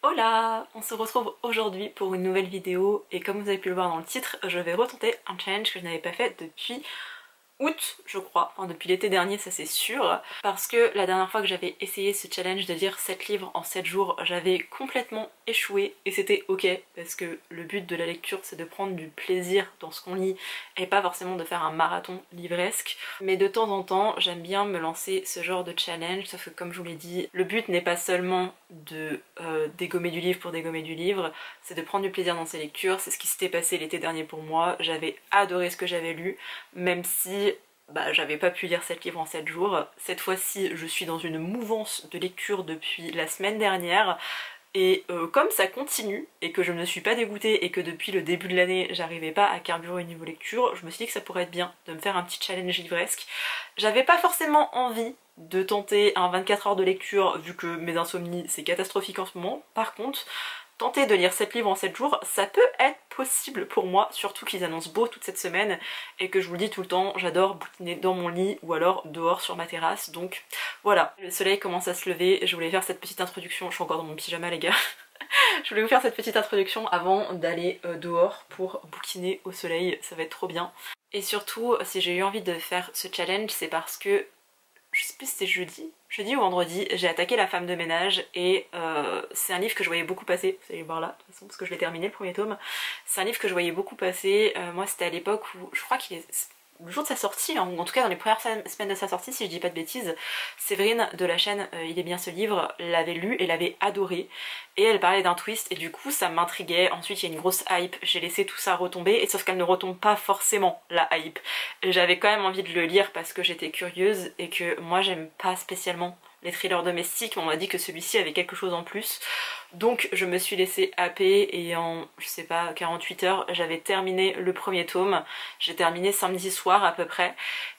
Hola! On se retrouve aujourd'hui pour une nouvelle vidéo et comme vous avez pu le voir dans le titre, je vais retenter un challenge que je n'avais pas fait depuis août je crois, enfin depuis l'été dernier ça c'est sûr, parce que la dernière fois que j'avais essayé ce challenge de lire 7 livres en 7 jours, j'avais complètement échoué et c'était ok parce que le but de la lecture c'est de prendre du plaisir dans ce qu'on lit et pas forcément de faire un marathon livresque, mais de temps en temps j'aime bien me lancer ce genre de challenge, sauf que comme je vous l'ai dit, le but n'est pas seulement de dégommer du livre pour dégommer du livre, c'est de prendre du plaisir dans ses lectures, c'est ce qui s'était passé l'été dernier pour moi, j'avais adoré ce que j'avais lu, même si j'avais pas pu lire 7 livres en 7 jours. Cette fois-ci, je suis dans une mouvance de lecture depuis la semaine dernière et comme ça continue et que je ne me suis pas dégoûtée et que depuis le début de l'année j'arrivais pas à carburer au niveau lecture, je me suis dit que ça pourrait être bien de me faire un petit challenge livresque. J'avais pas forcément envie de tenter un 24 heures de lecture vu que mes insomnies c'est catastrophique en ce moment. Par contre, tenter de lire 7 livres en 7 jours, ça peut être possible pour moi, surtout qu'ils annoncent beau toute cette semaine et que je vous le dis tout le temps, j'adore bouquiner dans mon lit ou alors dehors sur ma terrasse, donc voilà. Le soleil commence à se lever, je voulais faire cette petite introduction, je suis encore dans mon pyjama les gars, je voulais vous faire cette petite introduction avant d'aller dehors pour bouquiner au soleil, ça va être trop bien. Et surtout, si j'ai eu envie de faire ce challenge, c'est parce que je sais plus si c'était jeudi ou vendredi, j'ai attaqué La femme de ménage et c'est un livre que je voyais beaucoup passer, vous allez le voir là de toute façon parce que je l'ai terminé le premier tome, c'est un livre que je voyais beaucoup passer, moi c'était à l'époque où je crois qu'il est le jour de sa sortie, hein, ou en tout cas dans les premières semaines de sa sortie si je dis pas de bêtises, Séverine de la chaîne Il est bien ce livre l'avait lu et l'avait adoré et elle parlait d'un twist et du coup ça m'intriguait. Ensuite il y a une grosse hype, j'ai laissé tout ça retomber et sauf qu'elle ne retombe pas forcément la hype. J'avais quand même envie de le lire parce que j'étais curieuse et que moi j'aime pas spécialement les thrillers domestiques, mais on m'a dit que celui-ci avait quelque chose en plus. Donc je me suis laissée happer et en, je sais pas, 48 heures, j'avais terminé le premier tome. J'ai terminé samedi soir à peu près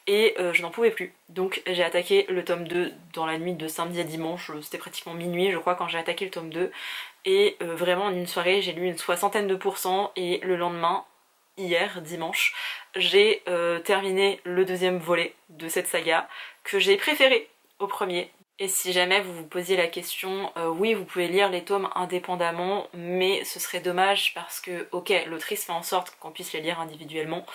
et je n'en pouvais plus. Donc j'ai attaqué le tome 2 dans la nuit de samedi à dimanche, c'était pratiquement minuit je crois quand j'ai attaqué le tome 2. Et vraiment en une soirée j'ai lu une 60aine de pourcents et le lendemain, hier, dimanche, j'ai terminé le deuxième volet de cette saga que j'ai préféré au premier. Et si jamais vous vous posiez la question, oui vous pouvez lire les tomes indépendamment mais ce serait dommage parce que ok l'autrice fait en sorte qu'on puisse les lire individuellement,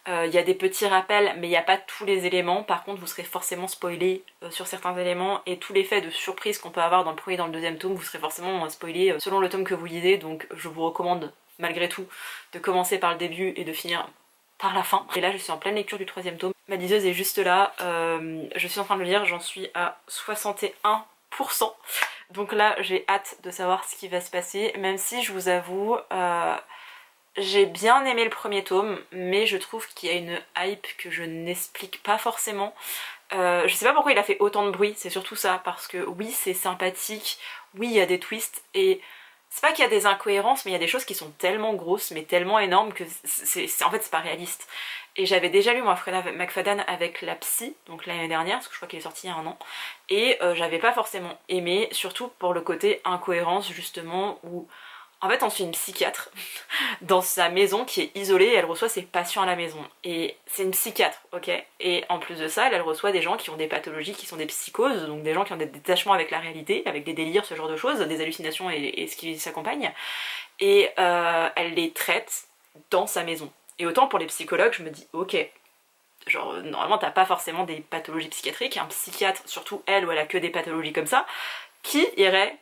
il y a des petits rappels mais il n'y a pas tous les éléments, par contre vous serez forcément spoilé sur certains éléments et tout l'effet de surprise qu'on peut avoir dans le premier et dans le deuxième tome vous serez forcément spoilé selon le tome que vous lisez, donc je vous recommande malgré tout de commencer par le début et de finir par la fin. Et là je suis en pleine lecture du troisième tome. Ma liseuse est juste là, je suis en train de le lire, j'en suis à 61%. Donc là j'ai hâte de savoir ce qui va se passer, même si je vous avoue, j'ai bien aimé le premier tome, mais je trouve qu'il y a une hype que je n'explique pas forcément. Je sais pas pourquoi il a fait autant de bruit, c'est surtout ça, parce que oui c'est sympathique, oui il y a des twists et... c'est pas qu'il y a des incohérences, mais il y a des choses qui sont tellement grosses, mais tellement énormes que en fait c'est pas réaliste. Et j'avais déjà lu moi Freya McFadden avec La Psy, donc l'année dernière, parce que je crois qu'il est sorti il y a un an, et j'avais pas forcément aimé, surtout pour le côté incohérence justement, où en fait on suit une psychiatre dans sa maison qui est isolée et elle reçoit ses patients à la maison. Et c'est une psychiatre, ok? Et en plus de ça, elle reçoit des gens qui ont des pathologies, qui sont des psychoses, donc des gens qui ont des détachements avec la réalité, avec des délires, ce genre de choses, des hallucinations et ce qui s'accompagne. Et elle les traite dans sa maison. Et autant pour les psychologues, je me dis, ok, genre normalement t'as pas forcément des pathologies psychiatriques, un psychiatre, surtout elle où elle a que des pathologies comme ça, qui irait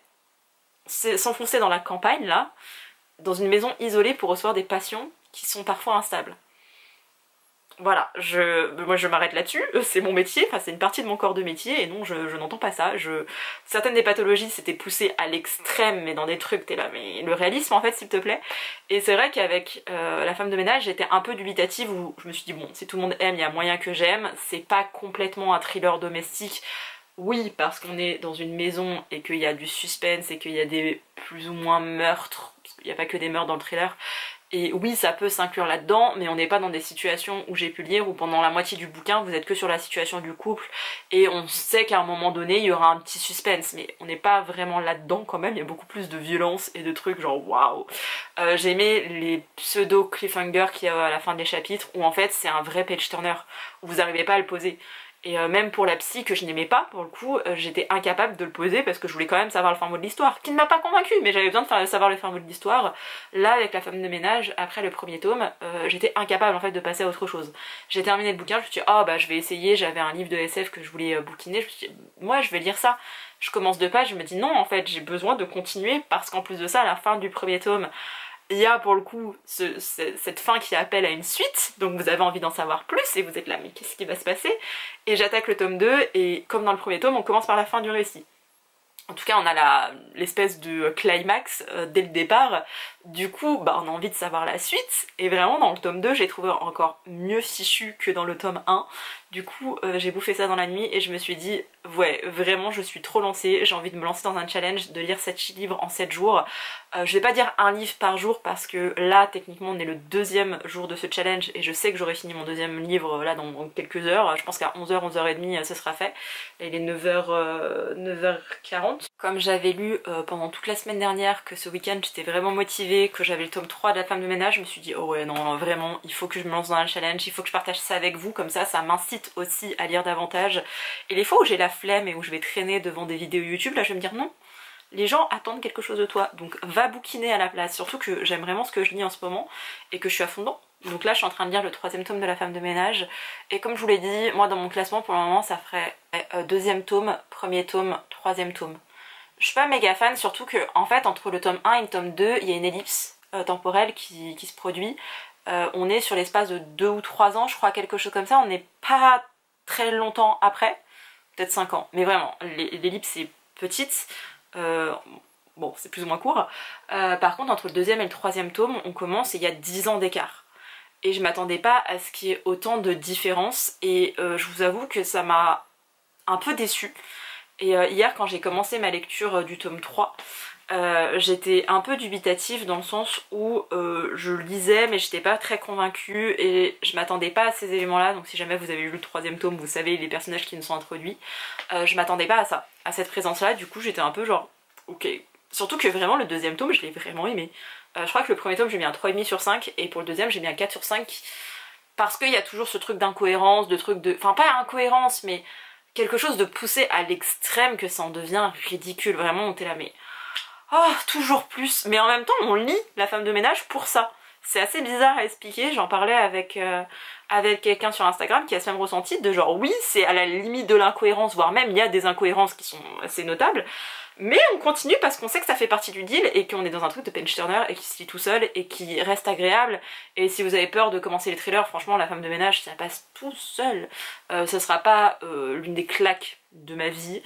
s'enfoncer dans la campagne là, dans une maison isolée pour recevoir des patients qui sont parfois instables. Voilà, moi je m'arrête là-dessus, c'est mon métier, enfin c'est une partie de mon corps de métier et non je n'entends pas ça. Certaines des pathologies c'était poussé à l'extrême mais dans des trucs t'es là mais le réalisme en fait s'il te plaît. Et c'est vrai qu'avec La femme de ménage j'étais un peu dubitative où je me suis dit bon si tout le monde aime il y a moyen que j'aime, c'est pas complètement un thriller domestique. Oui parce qu'on est dans une maison et qu'il y a du suspense et qu'il y a des plus ou moins meurtres, parce qu'il n'y a pas que des meurtres dans le thriller. Et oui ça peut s'inclure là-dedans mais on n'est pas dans des situations où j'ai pu lire où pendant la moitié du bouquin vous êtes que sur la situation du couple et on sait qu'à un moment donné il y aura un petit suspense mais on n'est pas vraiment là-dedans quand même, il y a beaucoup plus de violence et de trucs genre waouh. J'ai aimé les pseudo cliffhangers qu'il y a à la fin des chapitres où en fait c'est un vrai page turner où vous n'arrivez pas à le poser Et même pour la psy que je n'aimais pas, pour le coup, j'étais incapable de le poser parce que je voulais quand même savoir le fin mot de l'histoire, qui ne m'a pas convaincue, mais j'avais besoin de savoir le fin mot de l'histoire. Là, avec la femme de ménage, après le premier tome, j'étais incapable en fait de passer à autre chose. J'ai terminé le bouquin, je me suis dit, oh bah je vais essayer, j'avais un livre de SF que je voulais bouquiner, je me suis dit, moi je vais lire ça. Je commence 2 pages, je me dis non en fait, j'ai besoin de continuer parce qu'en plus de ça, à la fin du premier tome, il y a pour le coup cette fin qui appelle à une suite, donc vous avez envie d'en savoir plus et vous êtes là mais qu'est-ce qui va se passer? Et j'attaque le tome 2 et comme dans le premier tome on commence par la fin du récit. En tout cas on a l'espèce de climax dès le départ, du coup bah, on a envie de savoir la suite et vraiment dans le tome 2 j'ai trouvé encore mieux fichu que dans le tome 1. Du coup j'ai bouffé ça dans la nuit et je me suis dit ouais vraiment je suis trop lancée, j'ai envie de me lancer dans un challenge de lire 7 livres en 7 jours. Je vais pas dire un livre par jour parce que là techniquement on est le 2e jour de ce challenge et je sais que j'aurai fini mon 2e livre là dans quelques heures, je pense qu'à 11h, 11h30 ce sera fait. Là, il est 9h40. Comme j'avais lu pendant toute la semaine dernière que ce week-end j'étais vraiment motivée, que j'avais le tome 3 de la femme de ménage, je me suis dit oh ouais non vraiment il faut que je me lance dans un challenge, il faut que je partage ça avec vous, comme ça m'incite aussi à lire davantage. Et les fois où j'ai la flemme et où je vais traîner devant des vidéos YouTube, là je vais me dire non, les gens attendent quelque chose de toi, donc va bouquiner à la place, surtout que j'aime vraiment ce que je lis en ce moment et que je suis à fond dedans. Donc là je suis en train de lire le 3e tome de la femme de ménage et comme je vous l'ai dit, moi dans mon classement pour le moment ça ferait 2e tome, 1er tome, 3e tome. Je suis pas méga fan, surtout que en fait entre le tome 1 et le tome 2 il y a une ellipse temporelle qui se produit. On est sur l'espace de 2 ou 3 ans je crois, quelque chose comme ça, on n'est pas très longtemps après, peut-être 5 ans, mais vraiment l'ellipse est petite. Bon c'est plus ou moins court. Par contre entre le 2e et le 3e tome on commence et il y a 10 ans d'écart. Et je m'attendais pas à ce qu'il y ait autant de différences et je vous avoue que ça m'a un peu déçue. Et hier quand j'ai commencé ma lecture du tome 3, j'étais un peu dubitative dans le sens où je lisais mais j'étais pas très convaincue et je m'attendais pas à ces éléments là, donc si jamais vous avez lu le 3e tome vous savez les personnages qui nous sont introduits, je m'attendais pas à ça, à cette présence là, du coup j'étais un peu genre ok, surtout que vraiment le 2e tome je l'ai vraiment aimé. Je crois que le 1er tome j'ai mis un 3,5 sur 5 et pour le 2e j'ai mis un 4 sur 5 parce qu'il y a toujours ce truc d'incohérence, de truc de... Enfin pas incohérence mais quelque chose de poussé à l'extrême que ça en devient ridicule, vraiment on était là mais... Oh, toujours plus. Mais en même temps, on lit La femme de ménage pour ça. C'est assez bizarre à expliquer, j'en parlais avec quelqu'un sur Instagram qui a ce même ressenti, de genre oui, c'est à la limite de l'incohérence, voire même il y a des incohérences qui sont assez notables, mais on continue parce qu'on sait que ça fait partie du deal et qu'on est dans un truc de page turner et qui se lit tout seul et qui reste agréable. Et si vous avez peur de commencer les thrillers, franchement La femme de ménage, si ça passe tout seul, ce sera pas l'une des claques de ma vie.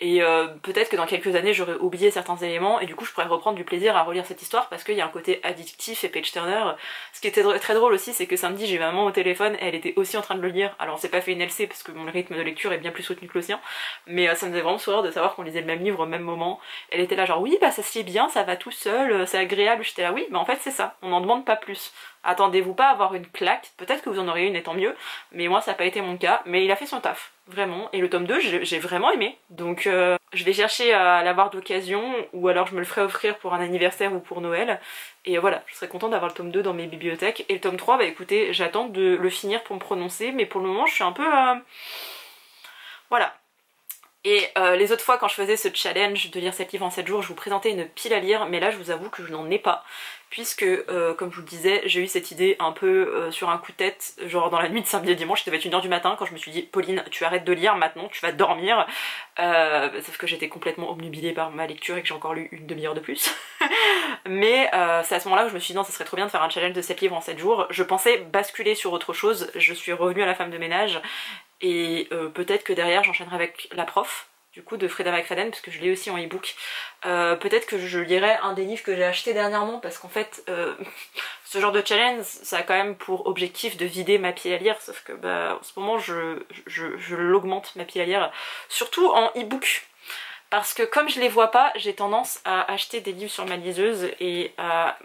Et peut-être que dans quelques années j'aurais oublié certains éléments et du coup je pourrais reprendre du plaisir à relire cette histoire parce qu'il y a un côté addictif et page turner. Ce qui était très drôle aussi c'est que samedi j'ai eu maman au téléphone et elle était aussi en train de le lire. Alors on s'est pas fait une LC parce que mon rythme de lecture est bien plus soutenu que le sien, mais ça me faisait vraiment sourire de savoir qu'on lisait le même livre au même moment. Elle était là genre oui bah ça se lit bien, ça va tout seul, c'est agréable. J'étais là oui mais en fait c'est ça, on n'en demande pas plus. Attendez-vous pas à avoir une claque, peut-être que vous en aurez une et tant mieux, mais moi ça n'a pas été mon cas, mais il a fait son taf, vraiment. Et le tome 2 j'ai vraiment aimé, donc je vais chercher à l'avoir d'occasion, ou alors je me le ferai offrir pour un anniversaire ou pour Noël, et voilà, je serais contente d'avoir le tome 2 dans mes bibliothèques. Et le tome 3, bah écoutez, j'attends de le finir pour me prononcer, mais pour le moment je suis un peu... Voilà. Et les autres fois quand je faisais ce challenge de lire 7 livres en 7 jours, je vous présentais une pile à lire, mais là je vous avoue que je n'en ai pas. Puisque, comme je vous le disais, j'ai eu cette idée un peu sur un coup de tête, genre dans la nuit de samedi à dimanche, il devait être 1h du matin, quand je me suis dit « Pauline, tu arrêtes de lire maintenant, tu vas dormir ». Sauf que j'étais complètement obnubilée par ma lecture et que j'ai encore lu une demi-heure de plus. Mais c'est à ce moment-là où je me suis dit « Non, ça serait trop bien de faire un challenge de 7 livres en 7 jours ». Je pensais basculer sur autre chose, je suis revenue à La femme de ménage, et peut-être que derrière j'enchaînerai avec La prof, du coup de Freda McFadden, parce que je l'ai aussi en e-book. Peut-être que je lirai un des livres que j'ai acheté dernièrement, parce qu'en fait ce genre de challenge ça a quand même pour objectif de vider ma pile à lire, sauf que bah, en ce moment je l'augmente ma pile à lire, surtout en e-book, parce que comme je les vois pas, j'ai tendance à acheter des livres sur ma liseuse et à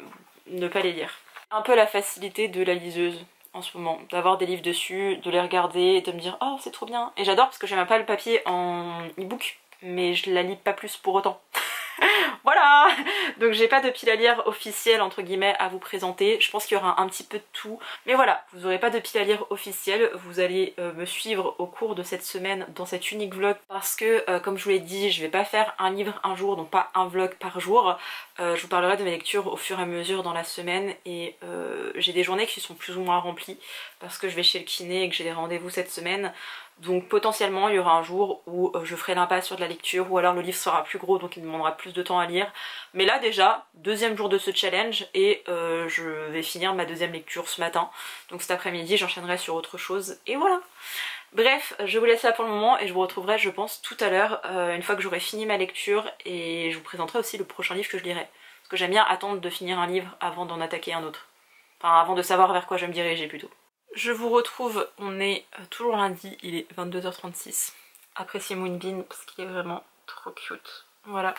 ne pas les lire. Un peu la facilité de la liseuse en ce moment, d'avoir des livres dessus, de les regarder et de me dire oh c'est trop bien. Et j'adore parce que j'aime pas le papier en e-book, mais je la lis pas plus pour autant. Voilà. Donc j'ai pas de pile à lire officielle entre guillemets à vous présenter. Je pense qu'il y aura un petit peu de tout. Mais voilà, vous n'aurez pas de pile à lire officielle. Vous allez me suivre au cours de cette semaine dans cet unique vlog parce que comme je vous l'ai dit, je vais pas faire un livre un jour, donc pas un vlog par jour. Je vous parlerai de mes lectures au fur et à mesure dans la semaine et j'ai des journées qui sont plus ou moins remplies parce que je vais chez le kiné et que j'ai des rendez-vous cette semaine. Donc potentiellement il y aura un jour où je ferai l'impasse sur de la lecture ou alors le livre sera plus gros donc il me demandera plus de temps à lire. Mais là déjà, deuxième jour de ce challenge et je vais finir ma deuxième lecture ce matin. Donc cet après-midi j'enchaînerai sur autre chose et voilà. Bref, je vous laisse là pour le moment et je vous retrouverai je pense tout à l'heure une fois que j'aurai fini ma lecture et je vous présenterai aussi le prochain livre que je lirai. Parce que j'aime bien attendre de finir un livre avant d'en attaquer un autre. Enfin avant de savoir vers quoi je vais me diriger plutôt. Je vous retrouve, on est toujours lundi, il est 22h36. Appréciez Moonbeam parce qu'il est vraiment trop cute. Voilà.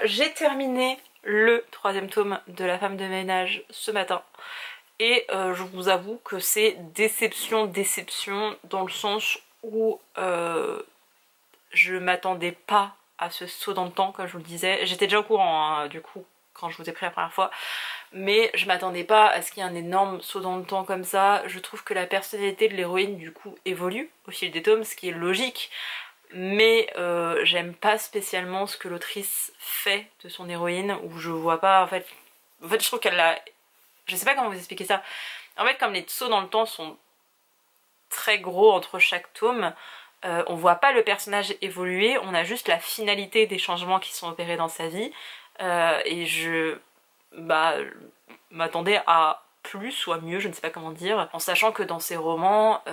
J'ai terminé le troisième tome de La femme de ménage ce matin. Et je vous avoue que c'est déception dans le sens où je m'attendais pas à ce saut dans le temps comme je vous le disais. J'étais déjà au courant hein, du coup quand je vous ai pris la première fois. Mais je m'attendais pas à ce qu'il y ait un énorme saut dans le temps comme ça. Je trouve que la personnalité de l'héroïne du coup évolue au fil des tomes, ce qui est logique. Mais j'aime pas spécialement ce que l'autrice fait de son héroïne, où je vois pas en fait je trouve qu'elle a... Je sais pas comment vous expliquer ça. En fait comme les sauts dans le temps sont très gros entre chaque tome, on voit pas le personnage évoluer, on a juste la finalité des changements qui sont opérés dans sa vie. Et je m'attendais à plus ou à mieux, je ne sais pas comment dire, en sachant que dans ses romans,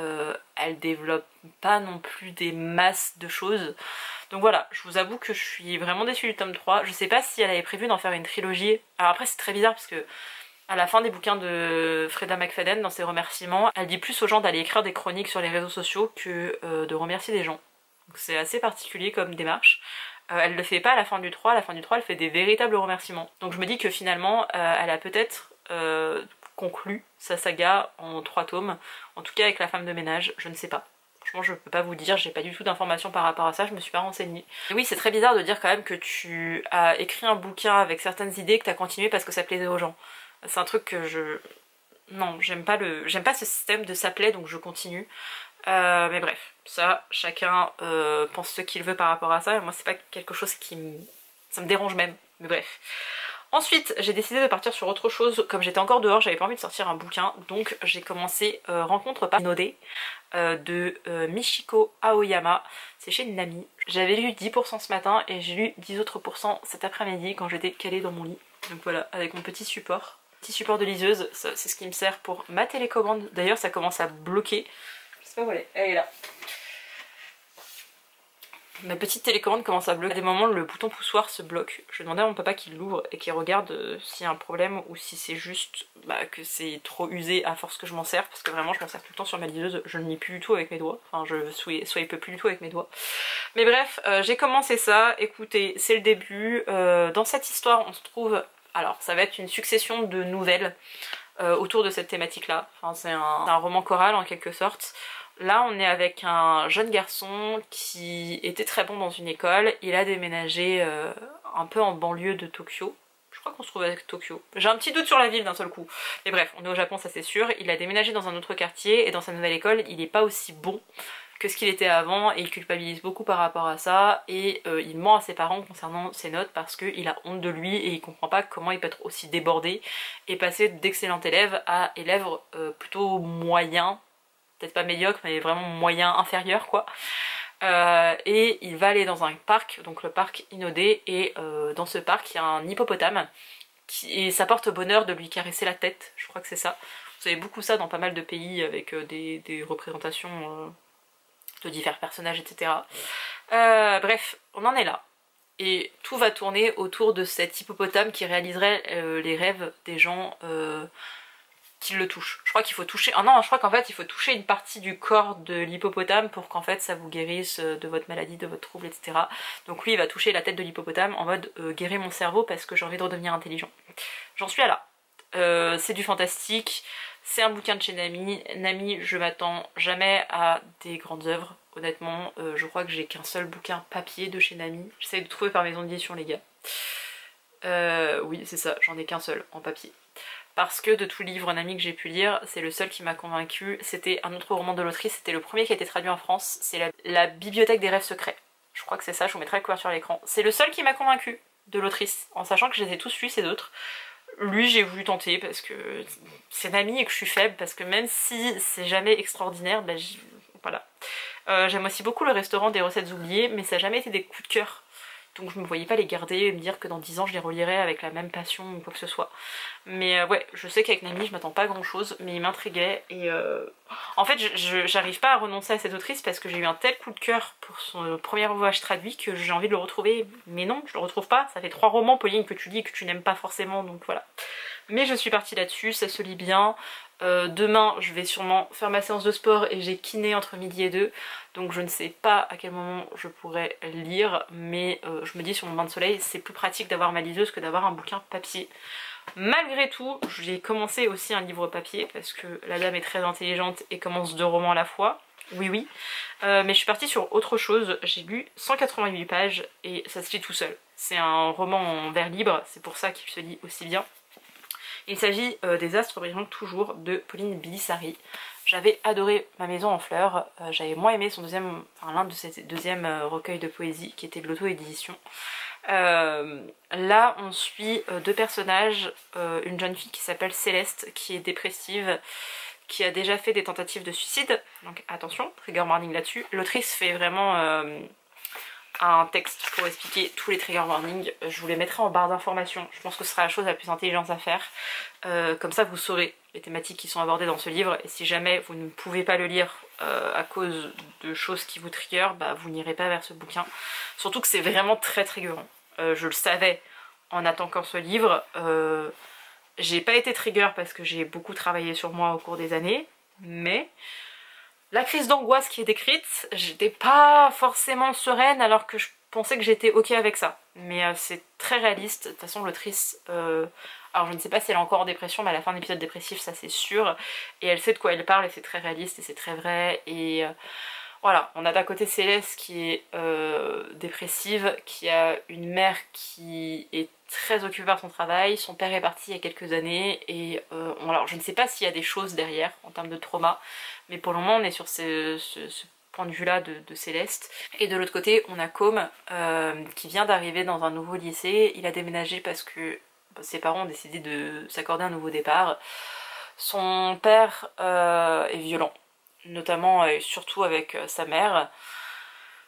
elle développe pas non plus des masses de choses. Donc voilà, je vous avoue que je suis vraiment déçue du tome 3. Je sais pas si elle avait prévu d'en faire une trilogie. Alors après c'est très bizarre parce que à la fin des bouquins de Freda McFadden, dans ses remerciements, elle dit plus aux gens d'aller écrire des chroniques sur les réseaux sociaux que de remercier des gens. Donc c'est assez particulier comme démarche. Elle le fait pas à la fin du 3, à la fin du 3 elle fait des véritables remerciements. Donc je me dis que finalement elle a peut-être conclu sa saga en 3 tomes, en tout cas avec La femme de ménage, je ne sais pas. Franchement je peux pas vous dire, j'ai pas du tout d'informations par rapport à ça, je me suis pas renseignée. Et oui c'est très bizarre de dire quand même que tu as écrit un bouquin avec certaines idées que tu as continué parce que ça plaisait aux gens. C'est un truc que je... Non, j'aime pas ce système de ça plaît donc je continue. Mais bref, ça, chacun pense ce qu'il veut par rapport à ça. Moi, c'est pas quelque chose qui me... ça me dérange même, mais bref. Ensuite, j'ai décidé de partir sur autre chose. Comme j'étais encore dehors, j'avais pas envie de sortir un bouquin. Donc j'ai commencé Rencontre par Inode de Michiko Aoyama. C'est chez Nami. J'avais lu 10% ce matin et j'ai lu 10 autres pourcents cet après-midi quand j'étais calée dans mon lit. Donc voilà, avec mon petit support. Petit support de liseuse, c'est ce qui me sert pour ma télécommande. D'ailleurs, ça commence à bloquer. Je sais pas où elle est. Elle est là. Ma petite télécommande commence à bloquer. À des moments, le bouton poussoir se bloque. Je demandais à mon papa qu'il l'ouvre et qu'il regarde s'il y a un problème ou si c'est juste que c'est trop usé à force que je m'en sers. Parce que vraiment, je m'en sers tout le temps sur ma liseuse. Je ne lis plus du tout avec mes doigts. Enfin, je swipe plus du tout avec mes doigts. Mais bref, j'ai commencé ça. Écoutez, c'est le début. Dans cette histoire, on se trouve... Alors, ça va être une succession de nouvelles autour de cette thématique-là. Enfin, c'est un roman choral en quelque sorte. Là, on est avec un jeune garçon qui était très bon dans une école. Il a déménagé un peu en banlieue de Tokyo. Je crois qu'on se trouve avec Tokyo. J'ai un petit doute sur la ville d'un seul coup. Mais bref, on est au Japon, ça c'est sûr. Il a déménagé dans un autre quartier et dans sa nouvelle école, il n'est pas aussi bon que ce qu'il était avant et il culpabilise beaucoup par rapport à ça et il ment à ses parents concernant ses notes parce qu'il a honte de lui et il comprend pas comment il peut être aussi débordé et passer d'excellent élève à élève plutôt moyen, peut-être pas médiocre mais vraiment moyen inférieur quoi. Et il va aller dans un parc, donc le parc Inode, et dans ce parc il y a un hippopotame et ça porte bonheur de lui caresser la tête, je crois que c'est ça. Vous avez beaucoup ça dans pas mal de pays avec des représentations de divers personnages, etc. Bref, on en est là. Et tout va tourner autour de cet hippopotame qui réaliserait les rêves des gens qui le touchent. Je crois qu'il faut toucher... Ah non, je crois qu'en fait il faut toucher une partie du corps de l'hippopotame pour qu'en fait ça vous guérisse de votre maladie, de votre trouble, etc. Donc lui il va toucher la tête de l'hippopotame en mode guérir mon cerveau parce que j'ai envie de redevenir intelligent. J'en suis à là. C'est du fantastique. C'est un bouquin de chez Nami. Nami, je m'attends jamais à des grandes œuvres, honnêtement. Je crois que j'ai qu'un seul bouquin papier de chez Nami. J'essaie de trouver par maison d'édition, les gars. Oui c'est ça, j'en ai qu'un seul en papier. Parce que de tout livre Nami que j'ai pu lire, c'est le seul qui m'a convaincue. C'était un autre roman de l'autrice, c'était le premier qui a été traduit en France, c'est la Bibliothèque des rêves secrets. Je crois que c'est ça, je vous mettrai la couverture à l'écran. C'est le seul qui m'a convaincue de l'autrice, en sachant que je les ai tous lus ces autres. Lui j'ai voulu tenter parce que c'est Nami et que je suis faible, parce que même si c'est jamais extraordinaire, bah voilà. J'aime aussi beaucoup le restaurant des recettes oubliées, mais ça n'a jamais été des coups de cœur. Donc je me voyais pas les garder et me dire que dans 10 ans je les relirais avec la même passion ou quoi que ce soit. Mais ouais, je sais qu'avec Nami je m'attends pas à grand chose, mais il m'intriguait et en fait j'arrive pas à renoncer à cette autrice parce que j'ai eu un tel coup de cœur pour son premier ouvrage traduit que j'ai envie de le retrouver. Mais non, je le retrouve pas, ça fait 3 romans Pauline que tu lis et que tu n'aimes pas forcément, donc voilà. Mais je suis partie là-dessus, ça se lit bien. Demain je vais sûrement faire ma séance de sport et j'ai kiné entre midi et 2, donc je ne sais pas à quel moment je pourrais lire, mais je me dis sur mon bain de soleil c'est plus pratique d'avoir ma liseuse que d'avoir un bouquin papier. Malgré tout j'ai commencé aussi un livre papier parce que la dame est très intelligente et commence 2 romans à la fois. Oui mais je suis partie sur autre chose, j'ai lu 188 pages et ça se lit tout seul. C'est un roman en vers libre, c'est pour ça qu'il se lit aussi bien. Il s'agit des Astres brillants toujours de Pauline Bilisari. J'avais adoré Ma maison en fleurs, j'avais moins aimé son l'un de ses deuxièmes recueils de poésie qui était de l'auto-édition. Là on suit 2 personnages, une jeune fille qui s'appelle Céleste qui est dépressive, qui a déjà fait des tentatives de suicide, donc attention, trigger warning là-dessus. L'autrice fait vraiment un texte pour expliquer tous les trigger warnings, je vous les mettrai en barre d'informations, je pense que ce sera la chose la plus intelligente à faire, comme ça vous saurez les thématiques qui sont abordées dans ce livre, et si jamais vous ne pouvez pas le lire à cause de choses qui vous trigger, bah vous n'irez pas vers ce bouquin, surtout que c'est vraiment très triggerant. Je le savais en attendant ce livre, j'ai pas été trigger parce que j'ai beaucoup travaillé sur moi au cours des années, mais la crise d'angoisse qui est décrite, j'étais pas forcément sereine alors que je pensais que j'étais ok avec ça. Mais c'est très réaliste, de toute façon l'autrice, alors je ne sais pas si elle est encore en dépression, mais à la fin de l'épisode dépressif ça c'est sûr, et elle sait de quoi elle parle et c'est très réaliste et c'est très vrai, et voilà, on a d'un côté Céleste qui est dépressive, qui a une mère qui est très occupée par son travail, son père est parti il y a quelques années, et alors je ne sais pas s'il y a des choses derrière en termes de trauma, mais pour le moment on est sur ce point de vue là de Céleste. Et de l'autre côté on a Com qui vient d'arriver dans un nouveau lycée, il a déménagé parce que ses parents ont décidé de s'accorder un nouveau départ. Son père est violent, notamment et surtout avec sa mère.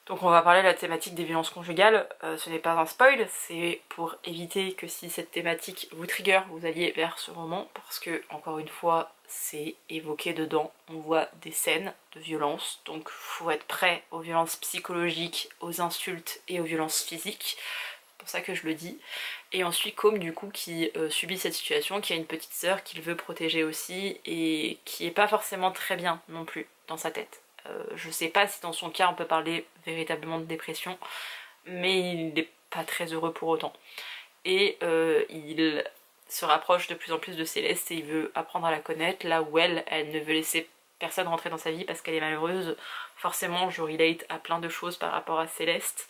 Donc on va parler de la thématique des violences conjugales, ce n'est pas un spoil, c'est pour éviter que si cette thématique vous trigger, vous alliez vers ce roman, parce que encore une fois c'est évoqué dedans, on voit des scènes de violence, donc faut être prêt aux violences psychologiques, aux insultes et aux violences physiques, c'est pour ça que je le dis. Et ensuite Com du coup qui subit cette situation, qui a une petite sœur qu'il veut protéger aussi et qui est pas forcément très bien non plus dans sa tête. Je sais pas si dans son cas on peut parler véritablement de dépression, mais il n'est pas très heureux pour autant. Et il se rapproche de plus en plus de Céleste et il veut apprendre à la connaître, là où elle ne veut laisser personne rentrer dans sa vie parce qu'elle est malheureuse. Forcément je relate à plein de choses par rapport à Céleste.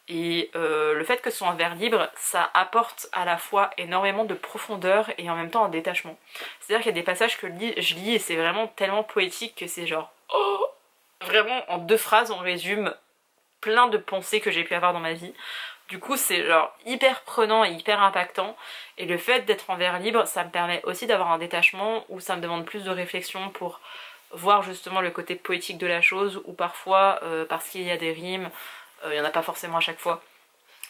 Et le fait que ce soit un vers libre, ça apporte à la fois énormément de profondeur et en même temps un détachement. C'est-à-dire qu'il y a des passages que je lis et c'est vraiment tellement poétique que c'est genre oh, vraiment en 2 phrases on résume plein de pensées que j'ai pu avoir dans ma vie. Du coup c'est genre hyper prenant et hyper impactant, et le fait d'être en vers libre ça me permet aussi d'avoir un détachement où ça me demande plus de réflexion pour voir justement le côté poétique de la chose, ou parfois parce qu'il y a des rimes, il n'y en a pas forcément à chaque fois,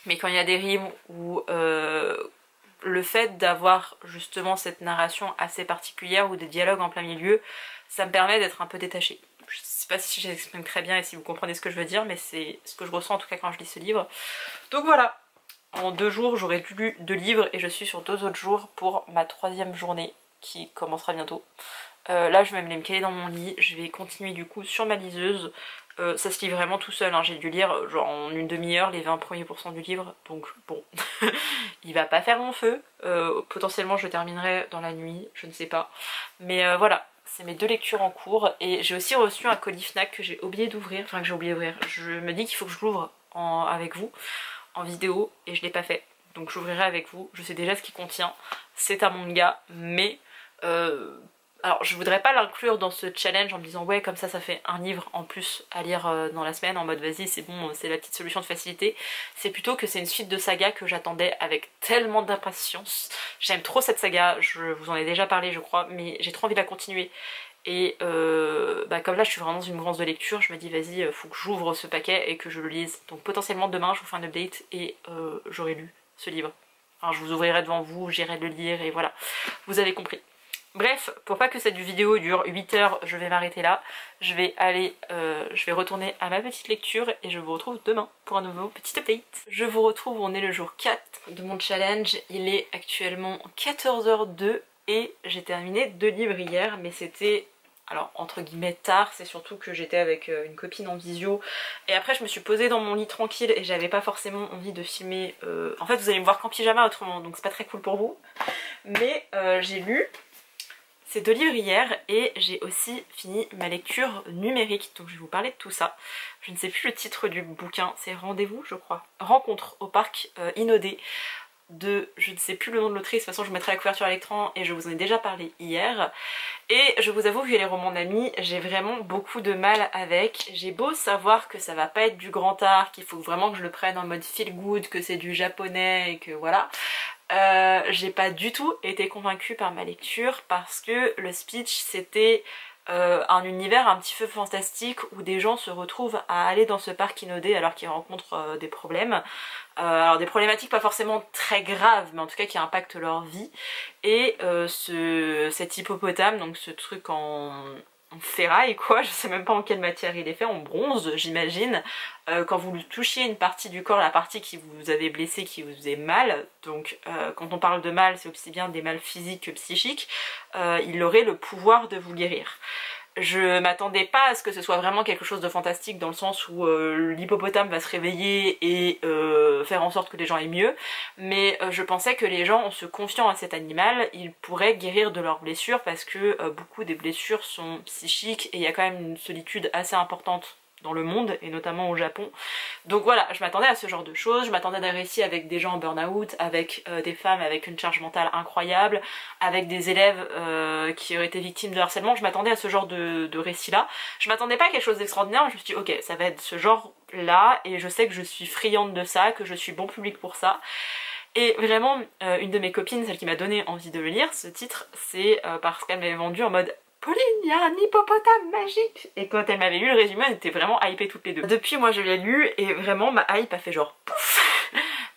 mais quand il y a des rimes ou le fait d'avoir justement cette narration assez particulière ou des dialogues en plein milieu, ça me permet d'être un peu détachée. Je sais pas si j'exprime très bien et si vous comprenez ce que je veux dire, mais c'est ce que je ressens en tout cas quand je lis ce livre. Donc voilà, en 2 jours j'aurai lu 2 livres et je suis sur 2 autres jours pour ma 3e journée qui commencera bientôt. Là je vais me caler dans mon lit, je vais continuer du coup sur ma liseuse. Ça se lit vraiment tout seul, hein. J'ai dû lire genre en une demi-heure les 20 premiers pourcents du livre, donc bon, il va pas faire mon feu, potentiellement je terminerai dans la nuit, je ne sais pas, mais voilà, c'est mes 2 lectures en cours, et j'ai aussi reçu un colis Fnac que j'ai oublié d'ouvrir, enfin que j'ai oublié d'ouvrir, je me dis qu'il faut que je l'ouvre avec vous, en vidéo, et je l'ai pas fait, donc j'ouvrirai avec vous. Je sais déjà ce qu'il contient. C'est un manga, mais alors je voudrais pas l'inclure dans ce challenge en me disant ouais comme ça fait un livre en plus à lire dans la semaine en mode vas-y c'est bon, c'est la petite solution de facilité. C'est plutôt que c'est une suite de saga que j'attendais avec tellement d'impatience. J'aime trop cette saga, je vous en ai déjà parlé je crois, mais j'ai trop envie de la continuer. Et comme là je suis vraiment dans une mouvance de lecture, je me dis vas-y faut que j'ouvre ce paquet et que je le lise. Donc potentiellement demain je vous fais un update et j'aurai lu ce livre. Alors je vous ouvrirai devant vous, j'irai le lire et voilà, vous avez compris. Bref, pour pas que cette vidéo dure 8 heures, je vais m'arrêter là. Je vais retourner à ma petite lecture et je vous retrouve demain pour un nouveau petit update. Je vous retrouve, on est le jour 4 de mon challenge. Il est actuellement 14h02 et j'ai terminé 2 livres hier, mais c'était... Alors entre guillemets tard, c'est surtout que j'étais avec une copine en visio et après je me suis posée dans mon lit tranquille et j'avais pas forcément envie de filmer. En fait vous allez me voir qu'en pyjama autrement, donc c'est pas très cool pour vous. Mais j'ai lu ces 2 livres hier et j'ai aussi fini ma lecture numérique, donc je vais vous parler de tout ça. Je ne sais plus le titre du bouquin, c'est Rendez-vous je crois. Rencontre au parc Inodé de, je ne sais plus le nom de l'autrice, de toute façon je vous mettrai la couverture à l'écran et je vous en ai déjà parlé hier. Et je vous avoue, vu les romans d'amis, j'ai vraiment beaucoup de mal avec. J'ai beau savoir que ça va pas être du grand art, qu'il faut vraiment que je le prenne en mode feel good, que c'est du japonais et que voilà. J'ai pas du tout été convaincue par ma lecture parce que le speech c'était un univers un petit peu fantastique où des gens se retrouvent à aller dans ce parc inodé alors qu'ils rencontrent des problèmes. Alors des problématiques pas forcément très graves mais en tout cas qui impactent leur vie. Et cet hippopotame, donc ce truc en ferraille quoi, je sais même pas en quelle matière il est fait, en bronze j'imagine, quand vous lui touchiez une partie du corps, la partie qui vous avait blessé, qui vous faisait mal, donc quand on parle de mal c'est aussi bien des mal physiques que psychiques, il aurait le pouvoir de vous guérir. Je m'attendais pas à ce que ce soit vraiment quelque chose de fantastique dans le sens où l'hippopotame va se réveiller et faire en sorte que les gens aient mieux, mais je pensais que les gens en se confiant à cet animal, ils pourraient guérir de leurs blessures parce que beaucoup des blessures sont psychiques et il y a quand même une solitude assez importante dans le monde et notamment au Japon. Donc voilà, je m'attendais à ce genre de choses, je m'attendais à des récits avec des gens en burn-out, avec des femmes avec une charge mentale incroyable, avec des élèves qui auraient été victimes de harcèlement, je m'attendais à ce genre de récits là. Je m'attendais pas à quelque chose d'extraordinaire, je me suis dit ok ça va être ce genre là et je sais que je suis friande de ça, que je suis bon public pour ça. Et vraiment, une de mes copines, celle qui m'a donné envie de le lire, ce titre, c'est parce qu'elle m'avait vendu en mode Pauline, il y a un hippopotame magique! Et quand elle m'avait lu le résumé, on était vraiment hypées toutes les deux. Depuis, moi je l'ai lu et vraiment ma hype a fait genre pouf!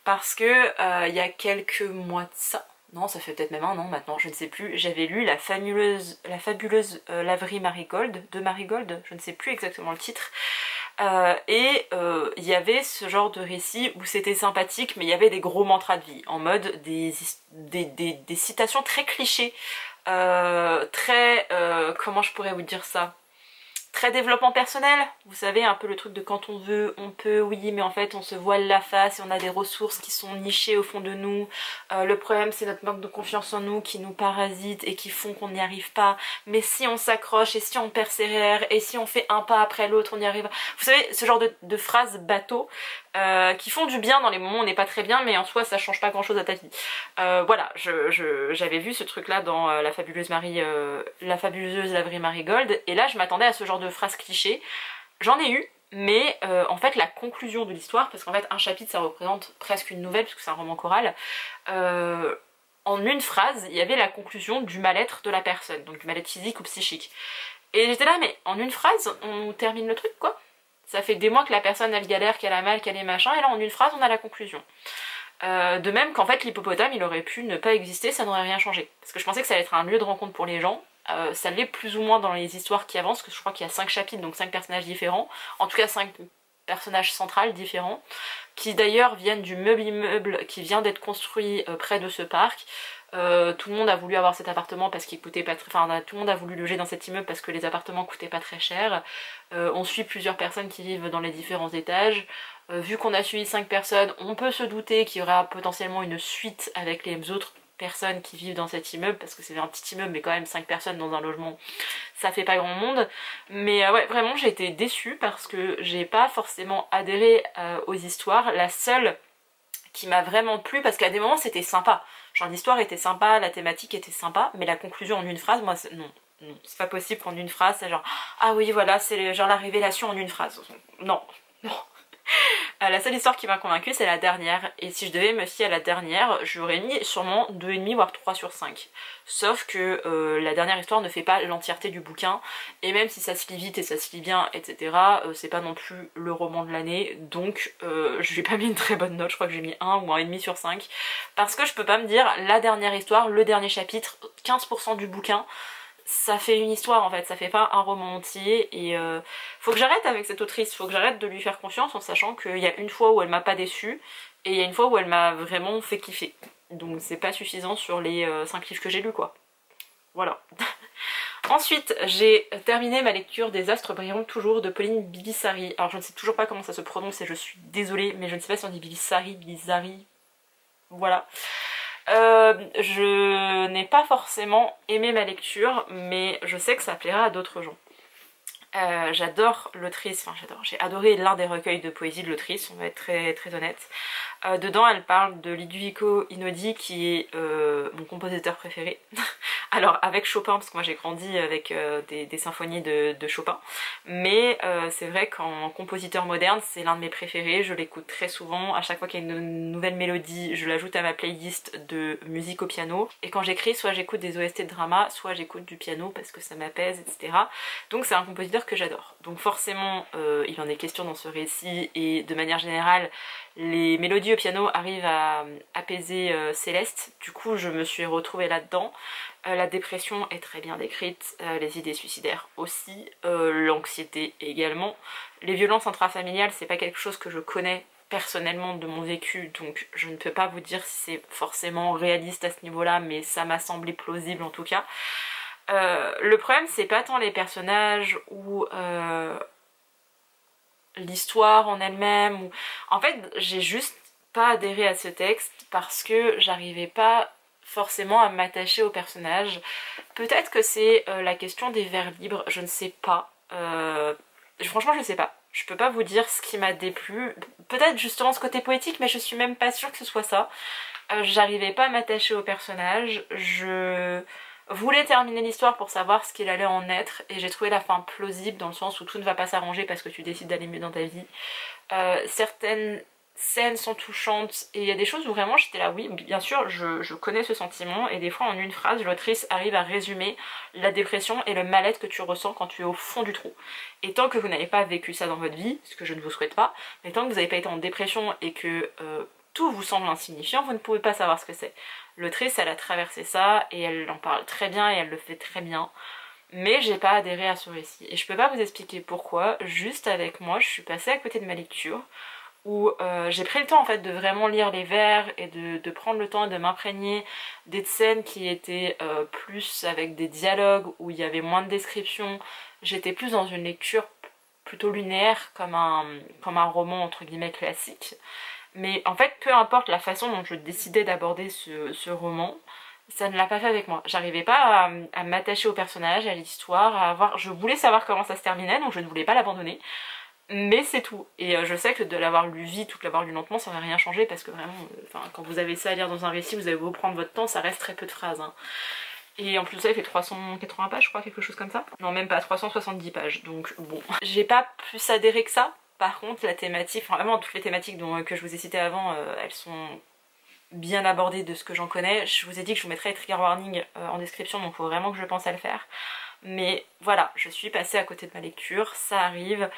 Parce que il y a quelques mois de ça, non ça fait peut-être même un an maintenant, je ne sais plus, j'avais lu la fabuleuse Laverie Marigold, de Marigold, je ne sais plus exactement le titre. Il y avait ce genre de récit où c'était sympathique mais il y avait des gros mantras de vie, en mode des citations très clichés, comment je pourrais vous dire ça, très développement personnel, vous savez un peu le truc de quand on veut, on peut, oui mais en fait on se voile la face et on a des ressources qui sont nichées au fond de nous, le problème c'est notre manque de confiance en nous qui nous parasite et qui font qu'on n'y arrive pas, mais si on s'accroche et si on persévère et si on fait un pas après l'autre on y arrive. Vous savez ce genre de phrases bateau qui font du bien dans les moments où on n'est pas très bien mais en soi ça change pas grand chose à ta vie. Voilà, j'avais vu ce truc là dans la fabuleuse Laverie Marigold et là je m'attendais à ce genre de phrases clichés. J'en ai eu, mais en fait la conclusion de l'histoire, parce qu'en fait un chapitre ça représente presque une nouvelle puisque c'est un roman choral, en une phrase il y avait la conclusion du mal-être de la personne, donc du mal-être physique ou psychique. Et j'étais là mais en une phrase on termine le truc quoi. Ça fait des mois que la personne elle galère, qu'elle a mal, qu'elle est machin, et là en une phrase on a la conclusion. De même qu'en fait l'hippopotame il aurait pu ne pas exister, ça n'aurait rien changé. Parce que je pensais que ça allait être un lieu de rencontre pour les gens, ça l'est plus ou moins dans les histoires qui avancent, parce que je crois qu'il y a 5 chapitres, donc 5 personnages différents, en tout cas 5 personnages centrales différents, qui d'ailleurs viennent du meuble immeuble qui vient d'être construit près de ce parc. Tout le monde a voulu avoir cet appartement parce qu'il coûtait pas très... Enfin, tout le monde a voulu loger dans cet immeuble parce que les appartements coûtaient pas très cher. On suit plusieurs personnes qui vivent dans les différents étages. Vu qu'on a suivi 5 personnes, on peut se douter qu'il y aura potentiellement une suite avec les autres personnes qui vivent dans cet immeuble, parce que c'est un petit immeuble mais quand même 5 personnes dans un logement ça fait pas grand monde. Mais ouais vraiment j'ai été déçue parce que j'ai pas forcément adhéré aux histoires. La seule qui m'a vraiment plu parce qu'à des moments c'était sympa. Genre l'histoire était sympa, la thématique était sympa, mais la conclusion en une phrase, moi non. Non, c'est pas possible qu'en une phrase, c'est genre ah oui voilà, c'est genre la révélation en une phrase. Non, non. La seule histoire qui m'a convaincue c'est la dernière, et si je devais me fier à la dernière, j'aurais mis sûrement 2,5 voire 3 sur 5. Sauf que la dernière histoire ne fait pas l'entièreté du bouquin, et même si ça se lit vite et ça se lit bien, etc., c'est pas non plus le roman de l'année, donc je lui ai pas mis une très bonne note, je crois que j'ai mis 1 ou 1,5 sur 5, parce que je peux pas me dire la dernière histoire, le dernier chapitre, 15% du bouquin, ça fait une histoire en fait, ça fait pas un roman entier, et faut que j'arrête avec cette autrice, faut que j'arrête de lui faire confiance en sachant qu'il y a une fois où elle m'a pas déçue et il y a une fois où elle m'a vraiment fait kiffer. Donc c'est pas suffisant sur les 5 livres que j'ai lus quoi. Voilà. Ensuite, j'ai terminé ma lecture des Astres brilleront toujours de Pauline Bilisari. Alors je ne sais toujours pas comment ça se prononce et je suis désolée, mais je ne sais pas si on dit Bilisari, voilà. Je n'ai pas forcément aimé ma lecture, mais je sais que ça plaira à d'autres gens. J'adore l'autrice, enfin j'adore, j'ai adoré l'un des recueils de poésie de l'autrice, on va être très honnête. Dedans elle parle de Ludovico Einaudi qui est mon compositeur préféré. Alors avec Chopin, parce que moi j'ai grandi avec des symphonies de Chopin, mais c'est vrai qu'en compositeur moderne c'est l'un de mes préférés, je l'écoute très souvent, à chaque fois qu'il y a une nouvelle mélodie je l'ajoute à ma playlist de musique au piano, et quand j'écris soit j'écoute des OST de drama, soit j'écoute du piano parce que ça m'apaise, etc. Donc c'est un compositeur que j'adore. Donc forcément il en est question dans ce récit, et de manière générale les mélodies au piano arrivent à apaiser Céleste, du coup je me suis retrouvée là-dedans. La dépression est très bien décrite, les idées suicidaires aussi, l'anxiété également. Les violences intrafamiliales c'est pas quelque chose que je connais personnellement de mon vécu, donc je ne peux pas vous dire si c'est forcément réaliste à ce niveau-là, mais ça m'a semblé plausible en tout cas. Le problème c'est pas tant les personnages ou l'histoire en elle-même, ou... en fait j'ai juste pas adhéré à ce texte parce que j'arrivais pas forcément à m'attacher au personnage. Peut-être que c'est la question des vers libres, je ne sais pas. Franchement je ne sais pas. Je peux pas vous dire ce qui m'a déplu. Peut-être justement ce côté poétique, mais je suis même pas sûre que ce soit ça. J'arrivais pas à m'attacher au personnage. Je voulais terminer l'histoire pour savoir ce qu'il allait en être, et j'ai trouvé la fin plausible dans le sens où tout ne va pas s'arranger parce que tu décides d'aller mieux dans ta vie. Certaines scènes sont touchantes et il y a des choses où vraiment j'étais là, oui bien sûr je connais ce sentiment, et des fois en une phrase l'autrice arrive à résumer la dépression et le mal-être que tu ressens quand tu es au fond du trou. Et tant que vous n'avez pas vécu ça dans votre vie, ce que je ne vous souhaite pas, mais tant que vous n'avez pas été en dépression et que tout vous semble insignifiant, vous ne pouvez pas savoir ce que c'est. L'autrice elle a traversé ça et elle en parle très bien et elle le fait très bien. Mais j'ai pas adhéré à ce récit. Et je peux pas vous expliquer pourquoi, juste avec moi je suis passée à côté de ma lecture, où j'ai pris le temps en fait de vraiment lire les vers et de prendre le temps et de m'imprégner des scènes qui étaient plus avec des dialogues, où il y avait moins de descriptions. J'étais plus dans une lecture plutôt linéaire, comme un roman entre guillemets classique. Mais en fait peu importe la façon dont je décidais d'aborder ce roman, ça ne l'a pas fait avec moi. J'arrivais pas à m'attacher au personnage, à l'histoire, à avoir... Je voulais savoir comment ça se terminait, donc je ne voulais pas l'abandonner. Mais c'est tout. Et je sais que de l'avoir lu vite ou de l'avoir lu lentement, ça va rien changer, parce que vraiment, quand vous avez ça à lire dans un récit, vous allez vous prendre votre temps, ça reste très peu de phrases. Hein. Et en plus de ça, il fait 380 pages, je crois, quelque chose comme ça. Non, même pas, 370 pages, donc bon. J'ai pas plus adhéré que ça. Par contre, la thématique, enfin vraiment toutes les thématiques que je vous ai citées avant, elles sont bien abordées de ce que j'en connais. Je vous ai dit que je vous mettrais les trigger warnings en description, donc il faut vraiment que je pense à le faire. Mais voilà, je suis passée à côté de ma lecture, ça arrive.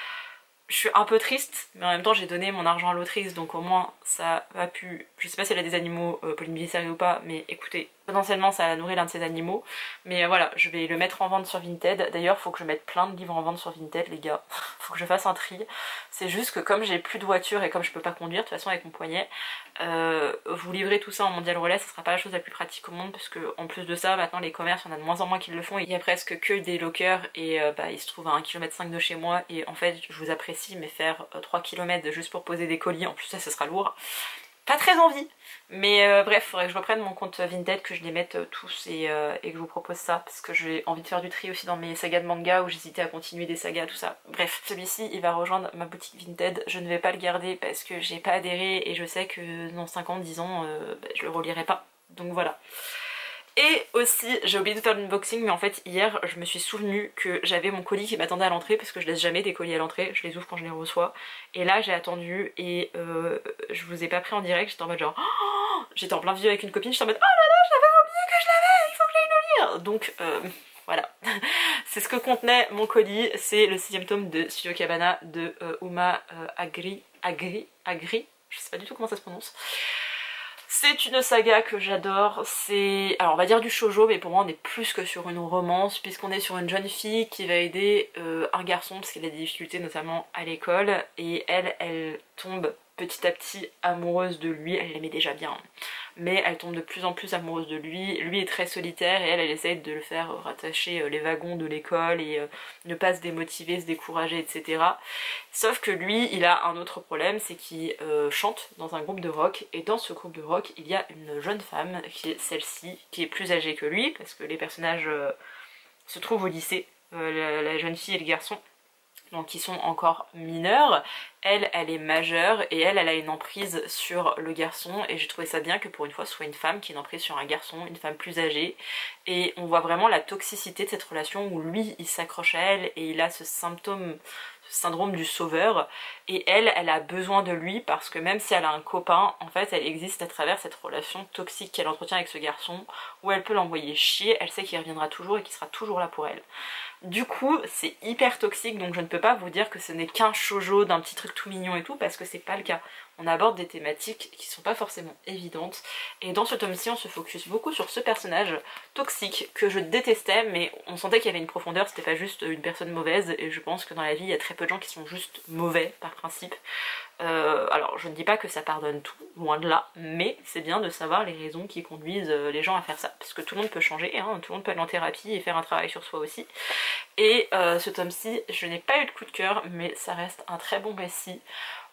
Je suis un peu triste, mais en même temps j'ai donné mon argent à l'autrice, donc au moins ça a pu... Je sais pas si elle a des animaux, Pauline Bilisari ou pas, mais écoutez, potentiellement ça a nourri l'un de ses animaux. Mais voilà, je vais le mettre en vente sur Vinted. D'ailleurs faut que je mette plein de livres en vente sur Vinted les gars, faut que je fasse un tri. C'est juste que comme j'ai plus de voiture et comme je peux pas conduire de toute façon avec mon poignet, vous livrez tout ça en mondial relais, ce sera pas la chose la plus pratique au monde, parce que en plus de ça maintenant les commerces, il y en a de moins en moins qui le font, il y a presque que des lockers, et il se trouve à 1,5 km de chez moi, et en fait je vous apprécie mais faire 3 km juste pour poser des colis, en plus ça ce sera lourd. pas très envie. Mais bref, faudrait que je reprenne mon compte Vinted, que je les mette tous et que je vous propose ça, parce que j'ai envie de faire du tri aussi dans mes sagas de manga où j'hésitais à continuer des sagas, tout ça. Bref, celui-ci il va rejoindre ma boutique Vinted, je ne vais pas le garder parce que j'ai pas adhéré et je sais que dans 5 ans, 10 ans, je le relirai pas. Donc voilà. Et aussi, j'ai oublié de faire l'unboxing, mais en fait hier je me suis souvenu que j'avais mon colis qui m'attendait à l'entrée, parce que je laisse jamais des colis à l'entrée, je les ouvre quand je les reçois. Et là j'ai attendu et je vous ai pas pris en direct, j'étais en mode genre... Oh, j'étais en plein vidéo avec une copine, j'étais en mode oh là là, j'avais oublié que je l'avais, il faut que j'aille le lire. Donc voilà, c'est ce que contenait mon colis, c'est le 6ème tome de Studio Cabana de Uma Agri, je sais pas du tout comment ça se prononce. C'est une saga que j'adore, c'est... Alors on va dire du shoujo, mais pour moi on est plus que sur une romance, puisqu'on est sur une jeune fille qui va aider un garçon parce qu'il a des difficultés notamment à l'école, et elle tombe petit à petit amoureuse de lui, elle l'aimait déjà bien, mais elle tombe de plus en plus amoureuse de lui. Lui est très solitaire et elle essaye de le faire rattacher les wagons de l'école et ne pas se démotiver, se décourager, etc. Sauf que lui, il a un autre problème, c'est qu'il chante dans un groupe de rock, et dans ce groupe de rock, il y a une jeune femme, qui est celle-ci, qui est plus âgée que lui, parce que les personnages se trouvent au lycée, la jeune fille et le garçon. Donc ils sont encore mineurs, elle est majeure et elle a une emprise sur le garçon, et j'ai trouvé ça bien que pour une fois ce soit une femme qui ait une emprise sur un garçon, une femme plus âgée, et on voit vraiment la toxicité de cette relation où lui il s'accroche à elle et il a ce syndrome du sauveur, et elle a besoin de lui parce que même si elle a un copain, en fait elle existe à travers cette relation toxique qu'elle entretient avec ce garçon, où elle peut l'envoyer chier, elle sait qu'il reviendra toujours et qu'il sera toujours là pour elle. Du coup c'est hyper toxique, donc je ne peux pas vous dire que ce n'est qu'un shoujo d'un petit truc tout mignon et tout, parce que c'est pas le cas. On aborde des thématiques qui sont pas forcément évidentes, et dans ce tome-ci on se focus beaucoup sur ce personnage toxique que je détestais, mais on sentait qu'il y avait une profondeur, c'était pas juste une personne mauvaise, et je pense que dans la vie il y a très peu de gens qui sont juste mauvais par principe. Alors je ne dis pas que ça pardonne tout, loin de là, mais c'est bien de savoir les raisons qui conduisent les gens à faire ça, parce que tout le monde peut changer, hein, tout le monde peut aller en thérapie et faire un travail sur soi aussi. Et ce tome-ci, je n'ai pas eu de coup de cœur, mais ça reste un très bon récit.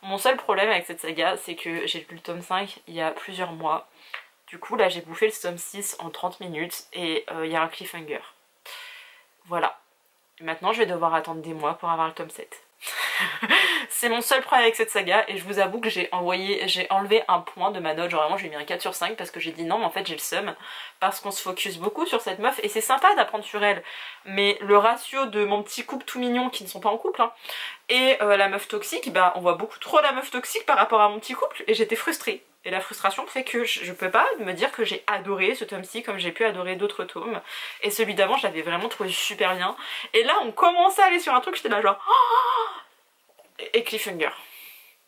Mon seul problème avec cette saga, c'est que j'ai lu le tome 5 il y a plusieurs mois. Du coup là j'ai bouffé le tome 6 en 30 minutes et il y a un cliffhanger. Voilà. Maintenant je vais devoir attendre des mois pour avoir le tome 7. C'est mon seul problème avec cette saga, et je vous avoue que j'ai enlevé un point de ma note, genre vraiment j'ai mis un 4 sur 5 parce que j'ai dit non mais en fait j'ai le seum, parce qu'on se focus beaucoup sur cette meuf et c'est sympa d'apprendre sur elle, mais le ratio de mon petit couple tout mignon qui ne sont pas en couple hein, et la meuf toxique, bah on voit beaucoup trop la meuf toxique par rapport à mon petit couple, et j'étais frustrée. Et la frustration fait que je peux pas me dire que j'ai adoré ce tome-ci comme j'ai pu adorer d'autres tomes. Et celui d'avant, je l'avais vraiment trouvé super bien. Et là, on commençait à aller sur un truc, j'étais là genre... Oh, et cliffhanger.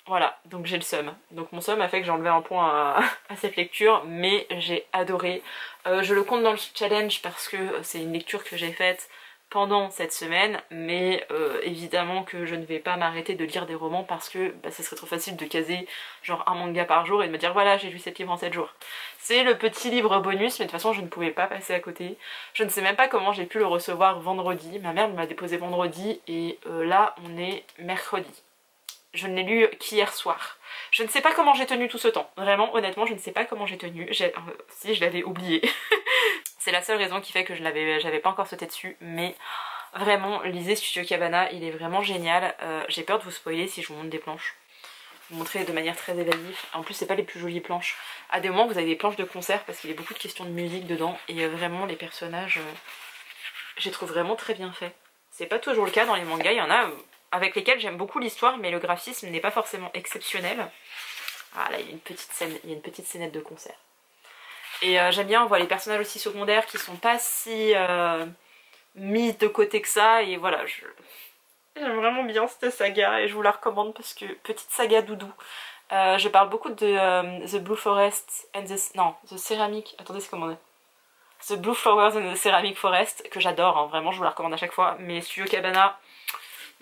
Voilà, donc j'ai le seum. Donc mon seum a fait que j'ai enlevé un point à cette lecture, mais j'ai adoré. Je le compte dans le challenge parce que c'est une lecture que j'ai faite pendant cette semaine, mais évidemment que je ne vais pas m'arrêter de lire des romans parce que bah, ce serait trop facile de caser genre un manga par jour et de me dire voilà j'ai lu 7 livres en 7 jours. C'est le petit livre bonus, mais de toute façon je ne pouvais pas passer à côté. Je ne sais même pas comment j'ai pu le recevoir vendredi, ma mère me l'a déposé vendredi et là on est mercredi. Je ne l'ai lu qu'hier soir. Je ne sais pas comment j'ai tenu tout ce temps. Vraiment, honnêtement, je ne sais pas comment j'ai tenu. Si, je l'avais oublié. C'est la seule raison qui fait que j'avais pas encore sauté dessus. Mais vraiment, lisez Studio Cabana, il est vraiment génial. J'ai peur de vous spoiler si je vous montre des planches. Vous montrer de manière très évaluée. En plus, c'est pas les plus jolies planches. À des moments, vous avez des planches de concert parce qu'il y a beaucoup de questions de musique dedans. Et vraiment, les personnages, je les trouve vraiment très bien faits. C'est pas toujours le cas dans les mangas. Il y en a... avec lesquels j'aime beaucoup l'histoire, mais le graphisme n'est pas forcément exceptionnel. Ah là, il y a une petite scénette de concert. Et j'aime bien, on voit les personnages aussi secondaires qui sont pas si mis de côté que ça, et voilà, j'aime vraiment bien cette saga, et je vous la recommande parce que petite saga doudou. Je parle beaucoup de The Blue Forest and The Ceramic, attendez c'est comment on est The Blue Flowers and the Ceramic Forest, que j'adore, hein, vraiment je vous la recommande à chaque fois, mais Studio Cabana...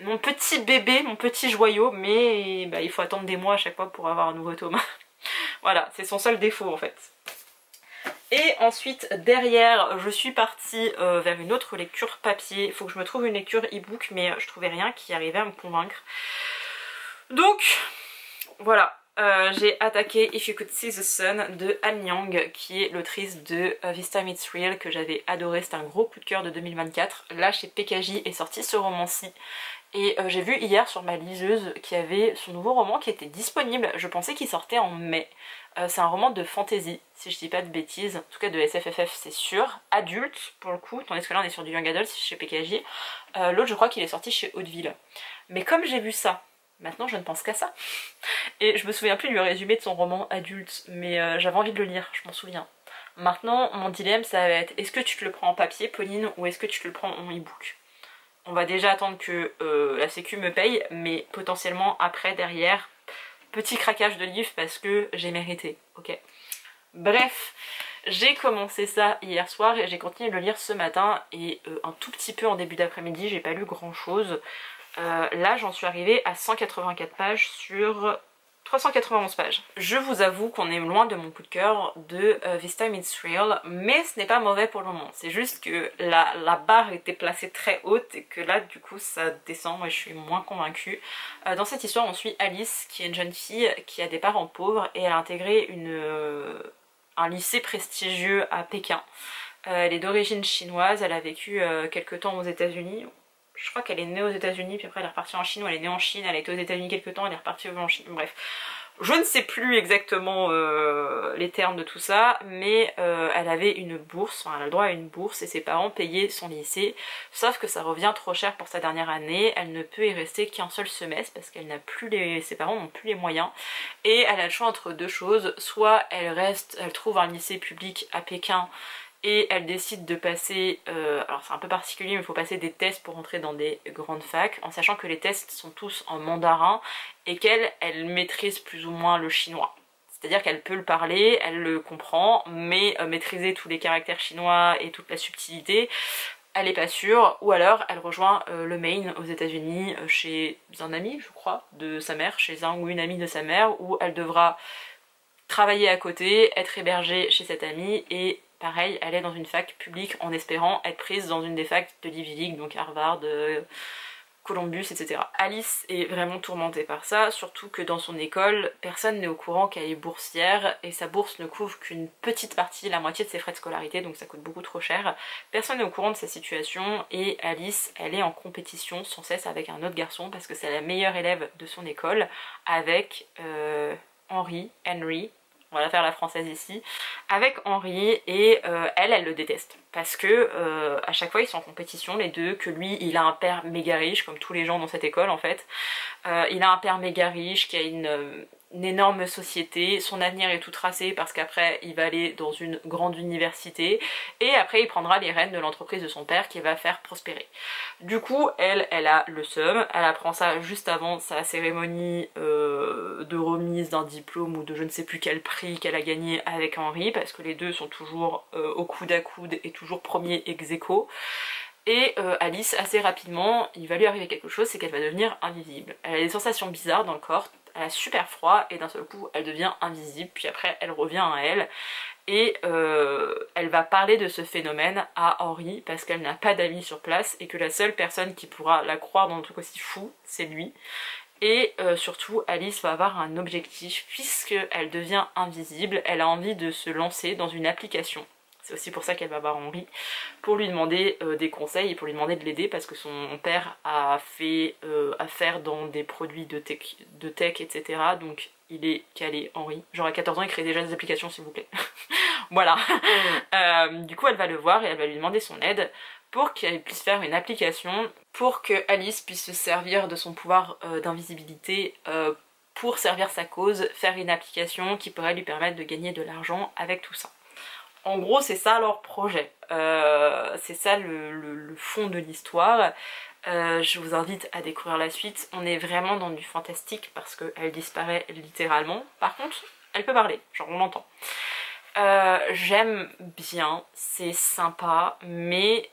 mon petit bébé, mon petit joyau, mais bah, il faut attendre des mois à chaque fois pour avoir un nouveau tome. Voilà, c'est son seul défaut en fait. Et ensuite, derrière, je suis partie vers une autre lecture papier. Il faut que je me trouve une lecture e-book, mais je trouvais rien qui arrivait à me convaincre. Donc, voilà. j'ai attaqué If You Could See the Sun de Han Yang, qui est l'autrice de This Time It's Real, que j'avais adoré, c'était un gros coup de cœur de 2024. Là chez PKJ est sorti ce roman-ci. Et j'ai vu hier sur ma liseuse qu'il y avait son nouveau roman qui était disponible. Je pensais qu'il sortait en mai. C'est un roman de fantasy, si je dis pas de bêtises, en tout cas de SFFF c'est sûr, adulte pour le coup, tandis que là on est sur du young adult chez PKJ. L'autre je crois qu'il est sorti chez Hauteville. Mais comme j'ai vu ça, maintenant je ne pense qu'à ça. Et je me souviens plus du résumé de son roman adulte, mais j'avais envie de le lire, je m'en souviens. Maintenant mon dilemme ça va être, est-ce que tu te le prends en papier Pauline, ou est-ce que tu te le prends en e-book? On va déjà attendre que la sécu me paye, mais potentiellement après derrière, petit craquage de livre parce que j'ai mérité, ok. Bref, j'ai commencé ça hier soir et j'ai continué de le lire ce matin et un tout petit peu en début d'après-midi, j'ai pas lu grand chose. Là j'en suis arrivée à 184 pages sur 391 pages. Je vous avoue qu'on est loin de mon coup de cœur de This Time It's Real, mais ce n'est pas mauvais pour le moment. C'est juste que la barre était placée très haute et que là du coup ça descend et je suis moins convaincue. Dans cette histoire on suit Alice qui est une jeune fille qui a des parents pauvres et elle a intégré un lycée prestigieux à Pékin. Elle est d'origine chinoise, elle a vécu quelques temps aux États-Unis. Je crois qu'elle est née aux États-Unis, puis après elle est repartie en Chine, ou elle est née en Chine, elle a été aux États-Unis quelques temps, elle est repartie en Chine, bref. Je ne sais plus exactement les termes de tout ça, mais elle avait une bourse, enfin elle a le droit à une bourse et ses parents payaient son lycée, sauf que ça revient trop cher pour sa dernière année, elle ne peut y rester qu'un seul semestre parce qu'elle n'a plus ses parents n'ont plus les moyens, et elle a le choix entre deux choses, soit elle trouve un lycée public à Pékin, et elle décide de passer, alors c'est un peu particulier mais il faut passer des tests pour entrer dans des grandes facs, en sachant que les tests sont tous en mandarin et elle maîtrise plus ou moins le chinois. C'est-à-dire qu'elle peut le parler, elle le comprend, mais maîtriser tous les caractères chinois et toute la subtilité, elle est pas sûre, ou alors elle rejoint le Maine aux États-Unis chez un ami, je crois, de sa mère, chez un ou une amie de sa mère, où elle devra travailler à côté, être hébergée chez cette amie et pareil, elle est dans une fac publique en espérant être prise dans une des facs de l'Ivy League, donc Harvard, Columbus, etc. Alice est vraiment tourmentée par ça, surtout que dans son école, personne n'est au courant qu'elle est boursière et sa bourse ne couvre qu'une petite partie, la moitié de ses frais de scolarité, donc ça coûte beaucoup trop cher. Personne n'est au courant de sa situation et Alice, elle est en compétition sans cesse avec un autre garçon parce que c'est la meilleure élève de son école avec Henry, on va la faire la française ici, avec Henry et elle le déteste parce que à chaque fois ils sont en compétition les deux, que lui il a un père méga riche comme tous les gens dans cette école en fait, il a un père méga riche qui a une énorme société, son avenir est tout tracé parce qu'après il va aller dans une grande université et après il prendra les rênes de l'entreprise de son père qui va faire prospérer. Du coup elle a le seum, elle apprend ça juste avant sa cérémonie de remise d'un diplôme ou de je ne sais plus quel prix qu'elle a gagné avec Henry parce que les deux sont toujours au coude à coude et toujours premier ex aequo. Et Alice, assez rapidement, il va lui arriver quelque chose, c'est qu'elle va devenir invisible. Elle a des sensations bizarres dans le corps, elle a super froid et d'un seul coup elle devient invisible, puis après elle revient à elle. Et elle va parler de ce phénomène à Henry parce qu'elle n'a pas d'amis sur place et que la seule personne qui pourra la croire dans un truc aussi fou, c'est lui. Et surtout Alice va avoir un objectif puisqu'elle devient invisible, elle a envie de se lancer dans une application. C'est aussi pour ça qu'elle va voir Henry, pour lui demander des conseils et pour lui demander de l'aider parce que son père a fait affaire dans des produits de tech, etc. Donc il est calé, Henry. Genre à 14 ans il crée déjà des applications s'il vous plaît. Voilà. Du coup elle va le voir et elle va lui demander son aide pour qu'elle puisse faire une application pour que Alice puisse se servir de son pouvoir d'invisibilité pour servir sa cause, faire une application qui pourrait lui permettre de gagner de l'argent avec tout ça. En gros c'est ça leur projet, c'est ça le fond de l'histoire. Je vous invite à découvrir la suite, on est vraiment dans du fantastique parce qu'elle disparaît littéralement, par contre elle peut parler, genre on l'entend. J'aime bien, c'est sympa, mais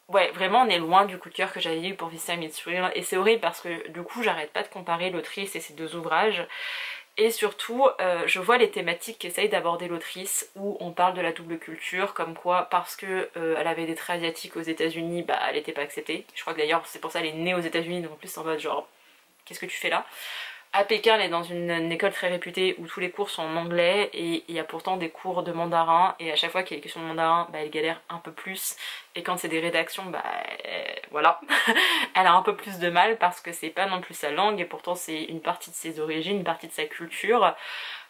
ouais vraiment on est loin du coup de cœur que j'avais eu pour This Time It's Real et c'est horrible parce que du coup j'arrête pas de comparer l'autrice et ses deux ouvrages. Et surtout, je vois les thématiques qu'essaye d'aborder l'autrice où on parle de la double culture, comme quoi parce que elle avait des traits asiatiques aux États-Unis, bah elle était pas acceptée. Je crois que d'ailleurs c'est pour ça qu'elle est née aux États-Unis, donc en plus en mode genre qu'est-ce que tu fais là? À Pékin, elle est dans une école très réputée où tous les cours sont en anglais et il y a pourtant des cours de mandarin et à chaque fois qu'il y a des questions de mandarin, bah, elle galère un peu plus et quand c'est des rédactions, bah voilà, elle a un peu plus de mal parce que c'est pas non plus sa langue et pourtant c'est une partie de ses origines, une partie de sa culture.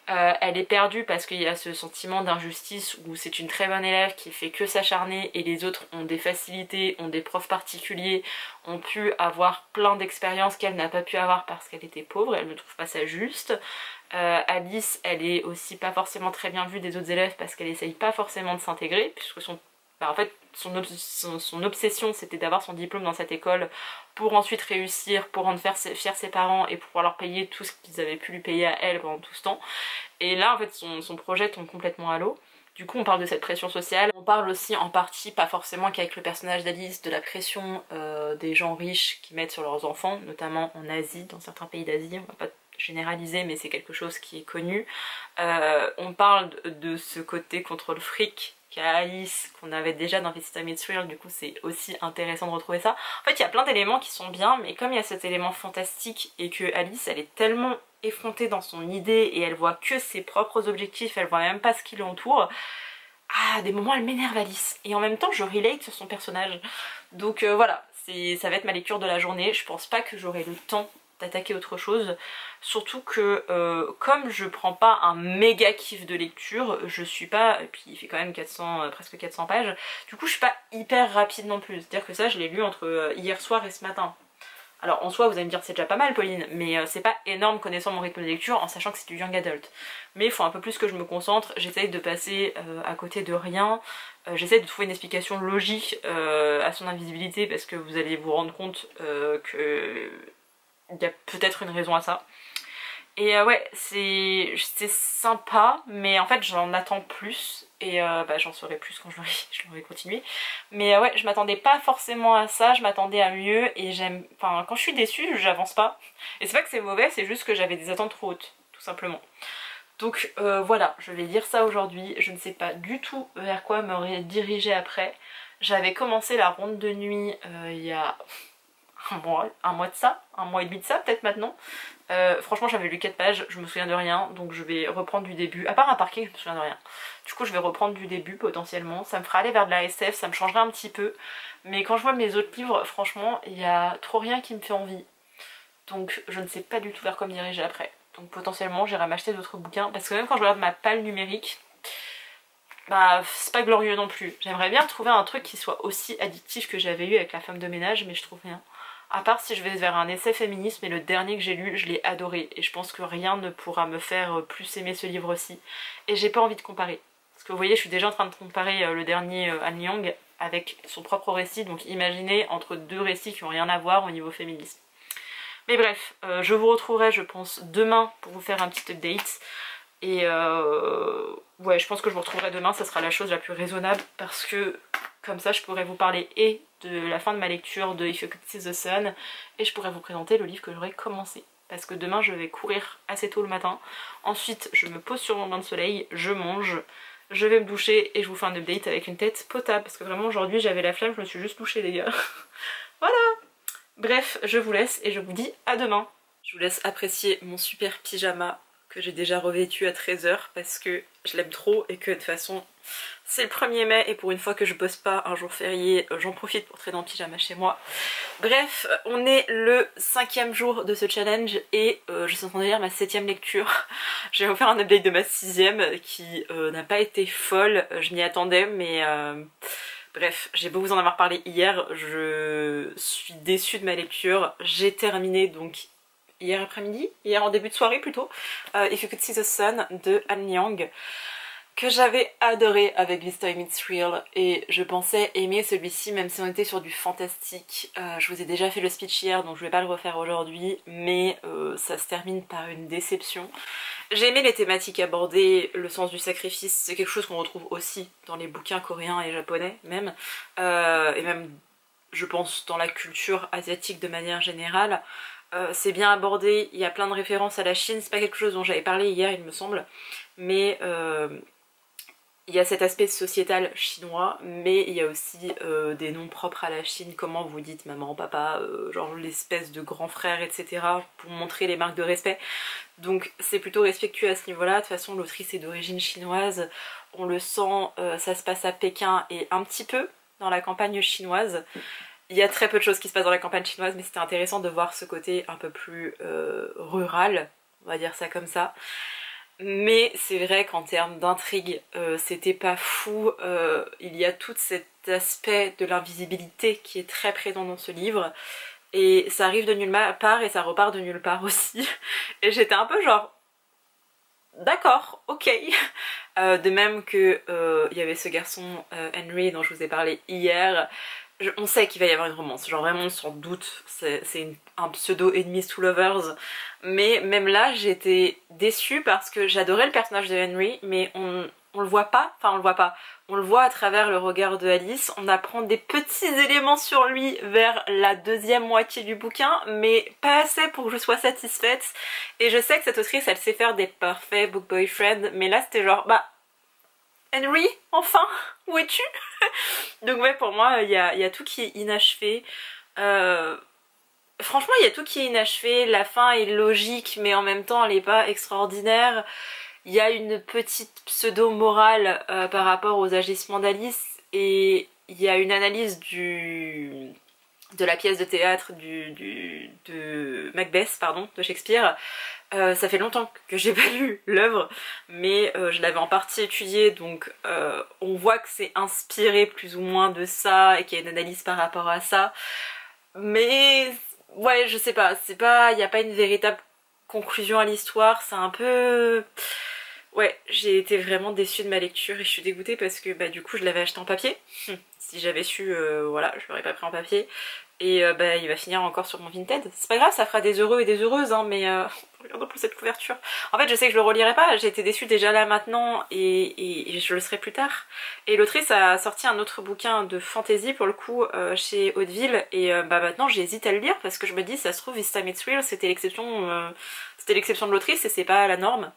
Elle est perdue parce qu'il y a ce sentiment d'injustice où c'est une très bonne élève qui fait que s'acharner et les autres ont des facilités, ont des profs particuliers, ont pu avoir plein d'expériences qu'elle n'a pas pu avoir parce qu'elle était pauvre, elle ne trouve pas ça juste. Alice, elle est aussi pas forcément très bien vue des autres élèves parce qu'elle essaye pas forcément de s'intégrer puisque en fait, son obsession c'était d'avoir son diplôme dans cette école pour ensuite réussir, pour rendre fiers ses parents et pouvoir leur payer tout ce qu'ils avaient pu lui payer à elle pendant tout ce temps. Et là en fait son projet tombe complètement à l'eau. Du coup on parle de cette pression sociale, on parle aussi en partie, pas forcément qu'avec le personnage d'Alice, de la pression des gens riches qui mettent sur leurs enfants, notamment en Asie, dans certains pays d'Asie, on va pas généraliser mais c'est quelque chose qui est connu. On parle de ce côté contre le fric qu'a Alice, qu'on avait déjà dans Visita Meets Real, du coup c'est aussi intéressant de retrouver ça. En fait il y a plein d'éléments qui sont bien, mais comme il y a cet élément fantastique et que Alice elle est tellement effrontée dans son idée et elle voit que ses propres objectifs, elle voit même pas ce qui l'entoure, à des moments elle m'énerve Alice. Et en même temps je relate sur son personnage. Donc voilà, ça va être ma lecture de la journée, je pense pas que j'aurai le temps d'attaquer autre chose, surtout que comme je prends pas un méga kiff de lecture, je suis pas, et puis il fait quand même 400, presque 400 pages, du coup je suis pas hyper rapide non plus, c'est-à-dire que ça je l'ai lu entre hier soir et ce matin. Alors en soi vous allez me dire c'est déjà pas mal Pauline, mais c'est pas énorme connaissant mon rythme de lecture en sachant que c'est du young adult. Mais il faut un peu plus que je me concentre, j'essaye de passer à côté de rien, j'essaie de trouver une explication logique à son invisibilité parce que vous allez vous rendre compte que il y a peut-être une raison à ça. Et ouais, c'est sympa, mais en fait j'en attends plus, et bah, j'en saurai plus quand je l'aurai continué. Mais ouais, je m'attendais pas forcément à ça, je m'attendais à mieux, et enfin quand je suis déçue, j'avance pas. Et c'est pas que c'est mauvais, c'est juste que j'avais des attentes trop hautes, tout simplement. Donc voilà, je vais lire ça aujourd'hui, je ne sais pas du tout vers quoi me diriger après. J'avais commencé la ronde de nuit il y a un mois de ça, un mois et demi de ça peut-être maintenant. Franchement j'avais lu 4 pages, je me souviens de rien, donc je vais reprendre du début. À part un parking, je me souviens de rien. Du coup je vais reprendre du début potentiellement, ça me fera aller vers de la SF, ça me changera un petit peu. Mais quand je vois mes autres livres, franchement, il y a trop rien qui me fait envie. Donc je ne sais pas du tout vers quoi me diriger après. Donc potentiellement j'irai m'acheter d'autres bouquins, parce que même quand je regarde ma palle numérique, bah c'est pas glorieux non plus. J'aimerais bien trouver un truc qui soit aussi addictif que j'avais eu avec La femme de ménage, mais je trouve rien. À part si je vais vers un essai féministe, mais le dernier que j'ai lu, je l'ai adoré. Et je pense que rien ne pourra me faire plus aimer ce livre-ci. Et j'ai pas envie de comparer. Parce que vous voyez, je suis déjà en train de comparer le dernier Han Yang avec son propre récit. Donc imaginez entre deux récits qui n'ont rien à voir au niveau féminisme. Mais bref, je vous retrouverai je pense demain pour vous faire un petit update. Et ouais, je pense que je vous retrouverai demain, ça sera la chose la plus raisonnable parce que comme ça je pourrais vous parler et de la fin de ma lecture de If You Could See the Sun et je pourrais vous présenter le livre que j'aurais commencé. Parce que demain je vais courir assez tôt le matin, ensuite je me pose sur mon bain de soleil, je mange, je vais me doucher et je vous fais un update avec une tête potable parce que vraiment aujourd'hui j'avais la flemme, je me suis juste douchée les gars. Voilà. Bref, je vous laisse et je vous dis à demain. Je vous laisse apprécier mon super pyjama que j'ai déjà revêtu à 13 h parce que je l'aime trop et que de toute façon c'est le 1er mai et pour une fois que je bosse pas un jour férié, j'en profite pour traîner en pyjama chez moi. Bref, on est le 5e jour de ce challenge et je suis en train de lire ma 7e lecture. J'ai offert un update de ma 6e qui n'a pas été folle, je m'y attendais mais bref, j'ai beau vous en avoir parlé hier, je suis déçue de ma lecture, j'ai terminé donc hier après-midi, hier en début de soirée plutôt, If You Could See the Sun de Han Yang, que j'avais adoré avec This Time It's Real, et je pensais aimer celui-ci même si on était sur du fantastique. Je vous ai déjà fait le speech hier donc je vais pas le refaire aujourd'hui, mais ça se termine par une déception. J'ai aimé les thématiques abordées, le sens du sacrifice, c'est quelque chose qu'on retrouve aussi dans les bouquins coréens et japonais même, et même je pense dans la culture asiatique de manière générale. C'est bien abordé, il y a plein de références à la Chine, c'est pas quelque chose dont j'avais parlé hier il me semble, mais il y a cet aspect sociétal chinois, mais il y a aussi des noms propres à la Chine, comment vous dites maman, papa, genre l'espèce de grand frère, etc. pour montrer les marques de respect. Donc c'est plutôt respectueux à ce niveau-là. De toute façon l'autrice est d'origine chinoise, on le sent, ça se passe à Pékin et un petit peu dans la campagne chinoise. Il y a très peu de choses qui se passent dans la campagne chinoise, mais c'était intéressant de voir ce côté un peu plus rural, on va dire ça comme ça. Mais c'est vrai qu'en termes d'intrigue, c'était pas fou. Il y a tout cet aspect de l'invisibilité qui est très présent dans ce livre. Et ça arrive de nulle part et ça repart de nulle part aussi. Et j'étais un peu genre... D'accord, ok. De même que il y avait ce garçon Henry dont je vous ai parlé hier. On sait qu'il va y avoir une romance, genre vraiment sans doute, c'est un pseudo enemies to lovers, mais même là j'étais déçue parce que j'adorais le personnage de Henry, mais on le voit pas, enfin on le voit pas, on le voit à travers le regard de Alice, on apprend des petits éléments sur lui vers la deuxième moitié du bouquin, mais pas assez pour que je sois satisfaite, et je sais que cette autrice elle sait faire des parfaits book boyfriend, mais là c'était genre bah Henry, enfin, où es-tu? Donc ouais, pour moi, il y a tout qui est inachevé. Franchement, il y a tout qui est inachevé. La fin est logique, mais en même temps, elle n'est pas extraordinaire. Il y a une petite pseudo-morale par rapport aux agissements d'Alice. Et il y a une analyse de la pièce de théâtre de Macbeth, pardon, de Shakespeare. Ça fait longtemps que j'ai pas lu l'œuvre, mais je l'avais en partie étudiée, donc on voit que c'est inspiré plus ou moins de ça et qu'il y a une analyse par rapport à ça. Mais ouais, je sais pas, il n'y a pas une véritable conclusion à l'histoire, c'est un peu... Ouais, j'ai été vraiment déçue de ma lecture et je suis dégoûtée parce que bah du coup je l'avais acheté en papier. Si j'avais su, voilà, je l'aurais pas pris en papier. Et bah il va finir encore sur mon Vinted. C'est pas grave, ça fera des heureux et des heureuses, hein, mais regarde pour cette couverture. En fait je sais que je le relirai pas, j'ai été déçue déjà là maintenant et je le serai plus tard. Et l'autrice a sorti un autre bouquin de fantasy pour le coup chez Hauteville et bah maintenant j'hésite à le lire parce que je me dis ça se trouve This Time It's Real c'était l'exception de l'autrice et c'est pas la norme.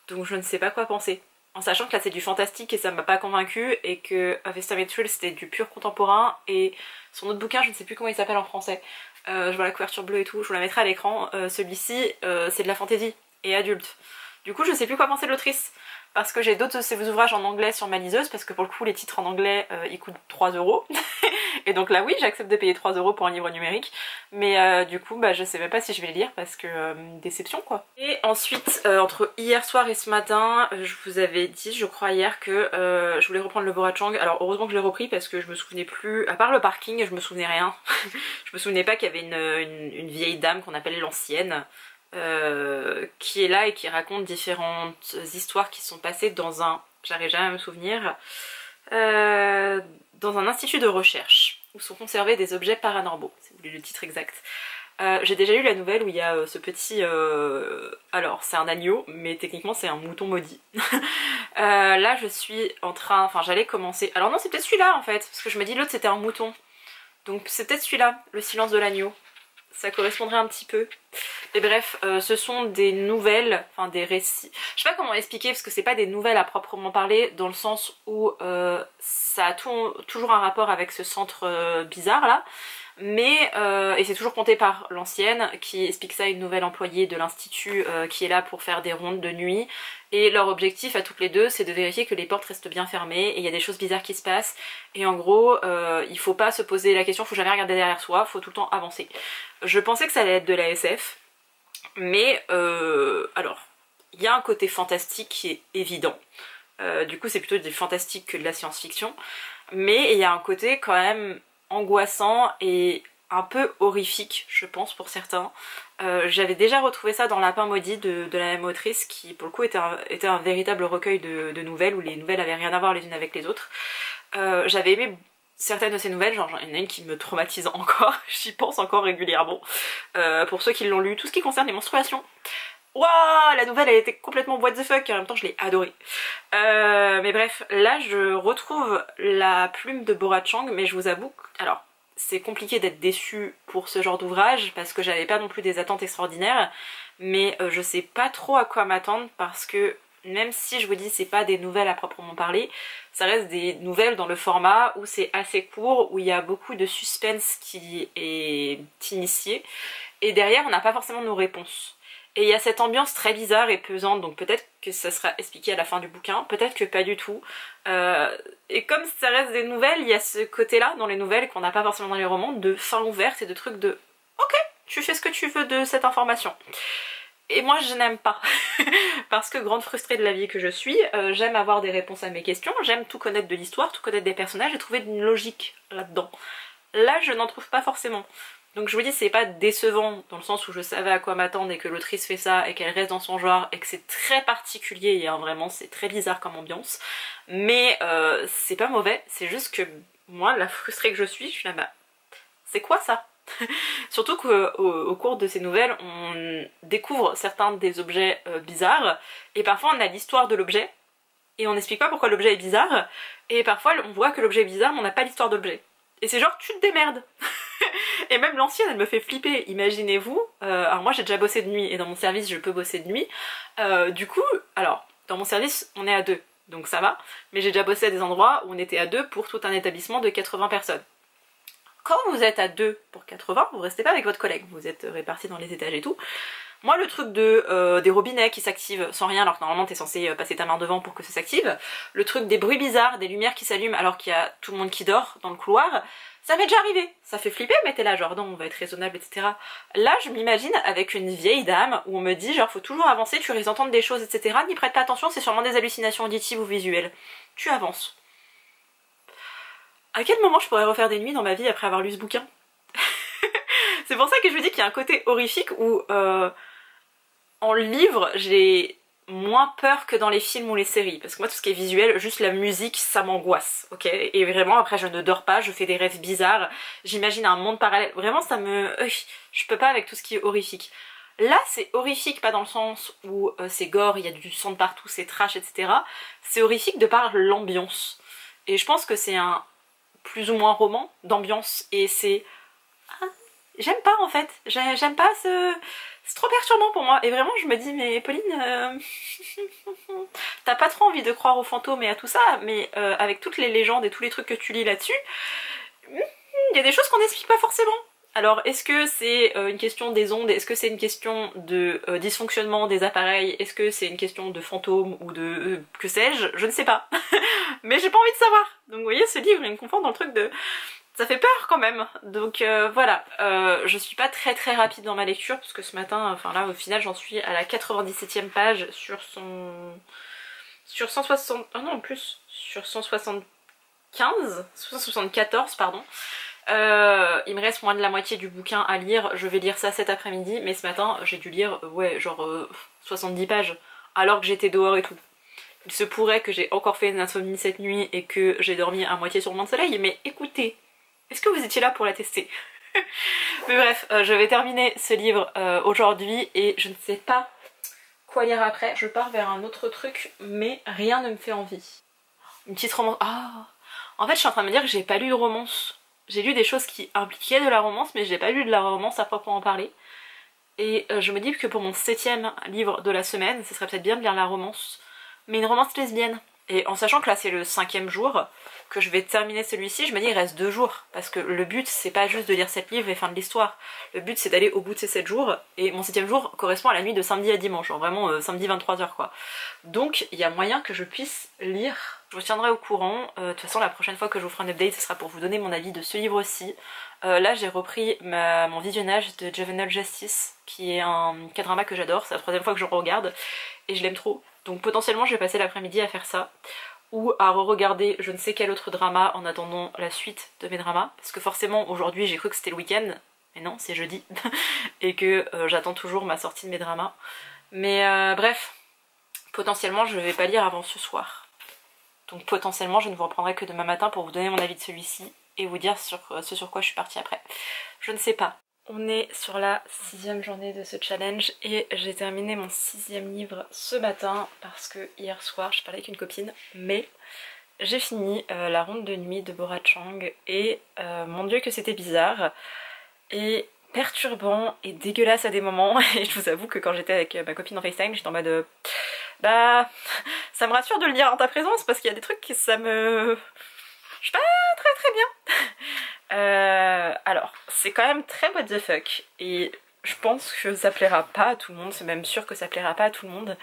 Donc je ne sais pas quoi penser. En sachant que là c'est du fantastique et ça m'a pas convaincue et que This Time It's Real c'était du pur contemporain et son autre bouquin je ne sais plus comment il s'appelle en français. Je vois la couverture bleue et tout, je vous la mettrai à l'écran. Celui-ci c'est de la fantasy et adulte. Du coup je sais plus quoi penser de l'autrice. Parce que j'ai d'autres de ses ouvrages en anglais sur ma liseuse, parce que pour le coup les titres en anglais ils coûtent 3 €. Et donc là oui j'accepte de payer 3 € pour un livre numérique. Mais du coup bah je sais même pas si je vais le lire parce que déception quoi. Et ensuite entre hier soir et ce matin je vous avais dit je crois hier que je voulais reprendre le Borachang. Alors heureusement que je l'ai repris parce que je me souvenais plus, à part le parking je me souvenais rien. Je me souvenais pas qu'il y avait une vieille dame qu'on appelle l'ancienne. Qui est là et qui raconte différentes histoires qui sont passées dans un, j'arrive jamais à me souvenir, dans un institut de recherche où sont conservés des objets paranormaux, c'est le titre exact. J'ai déjà lu la nouvelle où il y a ce petit... alors c'est un agneau mais techniquement c'est un mouton maudit. Là je suis en train... Enfin j'allais commencer... Alors non c'est peut-être celui-là en fait, parce que je me dis l'autre c'était un mouton. Donc c'est peut-être celui-là, le silence de l'agneau. Ça correspondrait un petit peu. Et bref, ce sont des nouvelles, enfin des récits. Je sais pas comment expliquer parce que c'est pas des nouvelles à proprement parler, dans le sens où ça a toujours un rapport avec ce centre bizarre là. Mais, et c'est toujours compté par l'ancienne qui explique ça à une nouvelle employée de l'institut qui est là pour faire des rondes de nuit. Et leur objectif à toutes les deux c'est de vérifier que les portes restent bien fermées et il y a des choses bizarres qui se passent. Et en gros, il faut pas se poser la question, faut jamais regarder derrière soi, faut tout le temps avancer. Je pensais que ça allait être de la SF, mais alors, il y a un côté fantastique qui est évident. Du coup c'est plutôt du fantastique que de la science-fiction. Mais il y a un côté quand même angoissant et un peu horrifique je pense pour certains. J'avais déjà retrouvé ça dans Lapin maudit de la même autrice qui pour le coup était un véritable recueil de nouvelles où les nouvelles avaient rien à voir les unes avec les autres. J'avais aimé certaines de ces nouvelles, genre il y en a une qui me traumatise encore, j'y pense encore régulièrement. Pour ceux qui l'ont lu, tout ce qui concerne les menstruations. Waouh, la nouvelle elle était complètement what the fuck et en même temps je l'ai adorée. Mais bref, là je retrouve la plume de Borachang, mais je vous avoue que, alors c'est compliqué d'être déçue pour ce genre d'ouvrage parce que j'avais pas non plus des attentes extraordinaires, mais je sais pas trop à quoi m'attendre parce que même si je vous dis c'est pas des nouvelles à proprement parler, ça reste des nouvelles dans le format où c'est assez court, où il y a beaucoup de suspense qui est initié, et derrière on n'a pas forcément nos réponses. Et il y a cette ambiance très bizarre et pesante, donc peut-être que ça sera expliqué à la fin du bouquin, peut-être que pas du tout. Et comme ça reste des nouvelles, il y a ce côté-là dans les nouvelles qu'on n'a pas forcément dans les romans, de fin ouverte et de trucs de « Ok, tu fais ce que tu veux de cette information ». Et moi je n'aime pas, parce que grande frustrée de la vie que je suis, j'aime avoir des réponses à mes questions, j'aime tout connaître de l'histoire, tout connaître des personnages et trouver une logique là-dedans. Là je n'en trouve pas forcément. Donc je vous dis c'est pas décevant dans le sens où je savais à quoi m'attendre et que l'autrice fait ça et qu'elle reste dans son genre et que c'est très particulier et vraiment c'est très bizarre comme ambiance. Mais c'est pas mauvais, c'est juste que moi la frustrée que je suis là bah c'est quoi ça? Surtout qu'au cours de ces nouvelles on découvre certains des objets bizarres et parfois on a l'histoire de l'objet et on n'explique pas pourquoi l'objet est bizarre et parfois on voit que l'objet est bizarre mais on n'a pas l'histoire de l'objet. Et c'est genre tu te démerdes. Et même l'ancienne elle me fait flipper, imaginez-vous, alors moi j'ai déjà bossé de nuit et dans mon service je peux bosser de nuit, du coup, alors dans mon service on est à 2, donc ça va, mais j'ai déjà bossé à des endroits où on était à 2 pour tout un établissement de 80 personnes. Quand vous êtes à 2 pour 80, vous restez pas avec votre collègue, vous êtes répartis dans les étages et tout. Moi le truc de des robinets qui s'activent sans rien alors que normalement t'es censé passer ta main devant pour que ça s'active, le truc des bruits bizarres, des lumières qui s'allument alors qu'il y a tout le monde qui dort dans le couloir, ça m'est déjà arrivé, ça fait flipper mais t'es là genre non on va être raisonnable etc. Là je m'imagine avec une vieille dame où on me dit genre faut toujours avancer, tu risques d'entendre des choses etc. N'y prête pas attention, c'est sûrement des hallucinations auditives ou visuelles. Tu avances. À quel moment je pourrais refaire des nuits dans ma vie après avoir lu ce bouquin? C'est pour ça que je vous dis qu'il y a un côté horrifique où en livre j'ai moins peur que dans les films ou les séries, parce que moi tout ce qui est visuel, juste la musique ça m'angoisse, ok? Et vraiment après je ne dors pas, je fais des rêves bizarres, j'imagine un monde parallèle, vraiment ça me... je peux pas avec tout ce qui est horrifique. Là c'est horrifique pas dans le sens où c'est gore, il y a du sang de partout, c'est trash etc. C'est horrifique de par l'ambiance. Et je pense que c'est un plus ou moins roman d'ambiance et c'est... J'aime pas en fait, j'aime pas ce... C'est trop perturbant pour moi et vraiment je me dis mais Pauline, t'as pas trop envie de croire aux fantômes et à tout ça mais avec toutes les légendes et tous les trucs que tu lis là-dessus, il y a des choses qu'on n'explique pas forcément. Alors est-ce que c'est une question des ondes, est-ce que c'est une question de dysfonctionnement des appareils, est-ce que c'est une question de fantômes ou de que sais-je ne sais pas. Mais j'ai pas envie de savoir. Donc vous voyez ce livre il me confond dans le truc de... Ça fait peur quand même, donc voilà, je suis pas très rapide dans ma lecture parce que ce matin, enfin là au final j'en suis à la 97e page sur son... sur 160... oh non en plus, sur 174 pardon. Il me reste moins de la moitié du bouquin à lire, je vais lire ça cet après-midi, mais ce matin j'ai dû lire, ouais genre 70 pages, alors que j'étais dehors et tout. Il se pourrait que j'ai encore fait une insomnie cette nuit et que j'ai dormi à moitié sur le banc de soleil, mais écoutez... Est-ce que vous étiez là pour la tester? Mais bref, je vais terminer ce livre aujourd'hui et je ne sais pas quoi lire après. Je pars vers un autre truc, mais rien ne me fait envie. Une petite romance... Ah, en fait, je suis en train de me dire que j'ai pas lu de romance. J'ai lu des choses qui impliquaient de la romance, mais j'ai pas lu de la romance à proprement parler. Et je me dis que pour mon 7e livre de la semaine, ce serait peut-être bien de lire la romance. Mais une romance lesbienne. Et en sachant que là c'est le 5e jour que je vais terminer celui-ci, je me dis il reste 2 jours. Parce que le but c'est pas juste de lire 7 livres et fin de l'histoire. Le but c'est d'aller au bout de ces 7 jours. Et mon 7e jour correspond à la nuit de samedi à dimanche. Genre vraiment samedi 23h quoi. Donc il y a moyen que je puisse lire. Je vous tiendrai au courant. De toute façon la prochaine fois que je vous ferai un update ce sera pour vous donner mon avis de ce livre-ci. Là j'ai repris mon visionnage de Juvenile Justice qui est un K-drama que j'adore. C'est la 3e fois que je le regarde et je l'aime trop. Donc potentiellement je vais passer l'après-midi à faire ça ou à re-regarder je ne sais quel autre drama en attendant la suite de mes dramas parce que forcément aujourd'hui j'ai cru que c'était le week-end mais non c'est jeudi et que j'attends toujours ma sortie de mes dramas mais bref potentiellement je vais pas lire avant ce soir donc potentiellement je ne vous reprendrai que demain matin pour vous donner mon avis de celui-ci et vous dire ce sur quoi je suis partie après. Je ne sais pas. On est sur la 6e journée de ce challenge et j'ai terminé mon 6e livre ce matin parce que hier soir je parlais avec une copine mais j'ai fini La Ronde de nuit de Bora Chang et mon dieu que c'était bizarre et perturbant et dégueulasse à des moments et je vous avoue que quand j'étais avec ma copine en FaceTime j'étais en mode Bah, ça me rassure de le dire en ta présence parce qu'il y a des trucs qui ça me... Je suis pas très bien. Alors, c'est quand même très what the fuck et je pense que ça plaira pas à tout le monde, c'est même sûr que ça plaira pas à tout le monde.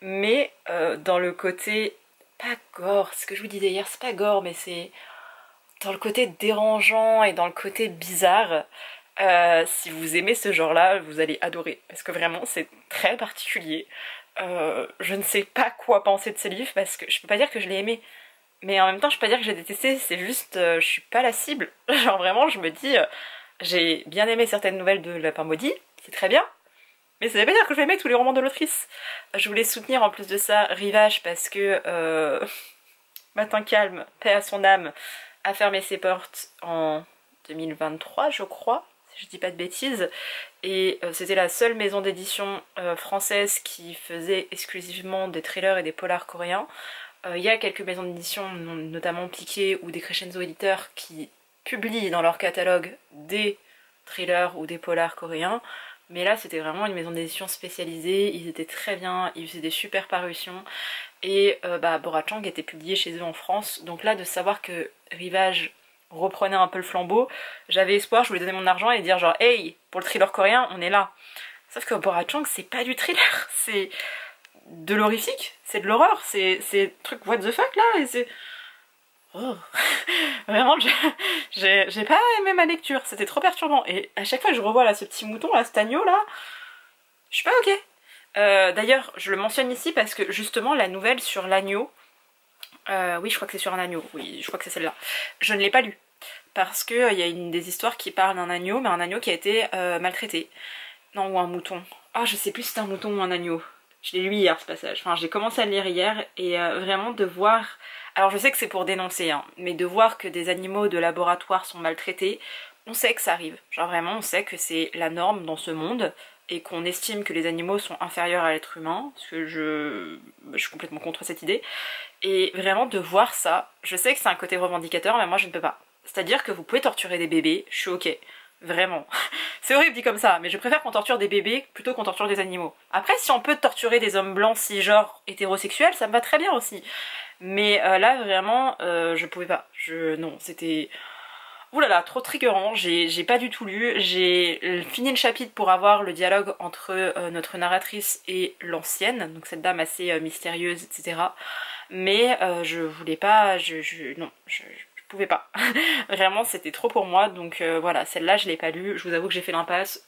Mais dans le côté... pas gore, ce que je vous disais hier, c'est pas gore, mais c'est dans le côté dérangeant et dans le côté bizarre. Si vous aimez ce genre-là, vous allez adorer. Parce que vraiment, c'est très particulier. Je ne sais pas quoi penser de ce livre parce que je peux pas dire que je l'ai aimé. Mais en même temps, je peux pas dire que j'ai détesté, c'est juste, je suis pas la cible. Genre vraiment, je me dis, j'ai bien aimé certaines nouvelles de Lapin Maudit, c'est très bien. Mais ça veut pas dire que je vais aimer tous les romans de l'autrice. Je voulais soutenir en plus de ça Rivage parce que Matin Calme, paix à son âme, a fermé ses portes en 2023 je crois, si je dis pas de bêtises. Et c'était la seule maison d'édition française qui faisait exclusivement des thrillers et des polars coréens. Il y a quelques maisons d'édition, notamment Piqué ou des Crescenzo éditeurs, qui publient dans leur catalogue des thrillers ou des polars coréens. Mais là c'était vraiment une maison d'édition spécialisée, ils étaient très bien, ils faisaient des super parutions. Et Bora Chang était publié chez eux en France. Donc là de savoir que Rivage reprenait un peu le flambeau, j'avais espoir, je voulais donner mon argent et dire genre hey, pour le thriller coréen on est là. Sauf que Bora Chang c'est pas du thriller, c'est de l'horrifique, c'est de l'horreur, c'est truc what the fuck là, et c'est... Oh. Vraiment j'ai pas aimé ma lecture, c'était trop perturbant. Et à chaque fois que je revois là ce petit mouton, là, cet agneau là, je suis pas ok. D'ailleurs je le mentionne ici parce que justement la nouvelle sur l'agneau, oui je crois que c'est sur un agneau, oui je crois que c'est celle-là, je ne l'ai pas lue. Parce que il y a une des histoires qui parle d'un agneau, mais un agneau qui a été maltraité. Non, ou un mouton. Ah je sais plus si c'est un mouton ou un agneau. Je l'ai lu hier ce passage, enfin j'ai commencé à le lire hier et vraiment de voir... Alors je sais que c'est pour dénoncer, hein, mais de voir que des animaux de laboratoire sont maltraités, on sait que ça arrive. Genre vraiment on sait que c'est la norme dans ce monde et qu'on estime que les animaux sont inférieurs à l'être humain, parce que je suis complètement contre cette idée. Et vraiment de voir ça, je sais que c'est un côté revendicateur mais moi je ne peux pas. C'est-à-dire que vous pouvez torturer des bébés, je suis ok. Vraiment. C'est horrible dit comme ça, mais je préfère qu'on torture des bébés plutôt qu'on torture des animaux. Après, si on peut torturer des hommes blancs cisgenres hétérosexuels, ça me va très bien aussi. Mais là, vraiment, je pouvais pas. Non, c'était... Ouh là là, trop triggerant, j'ai pas du tout lu. J'ai fini le chapitre pour avoir le dialogue entre notre narratrice et l'ancienne, donc cette dame assez mystérieuse, etc. Mais je voulais pas... Non, je pouvais pas. Vraiment c'était trop pour moi, donc voilà, celle-là je l'ai pas lue, je vous avoue que j'ai fait l'impasse,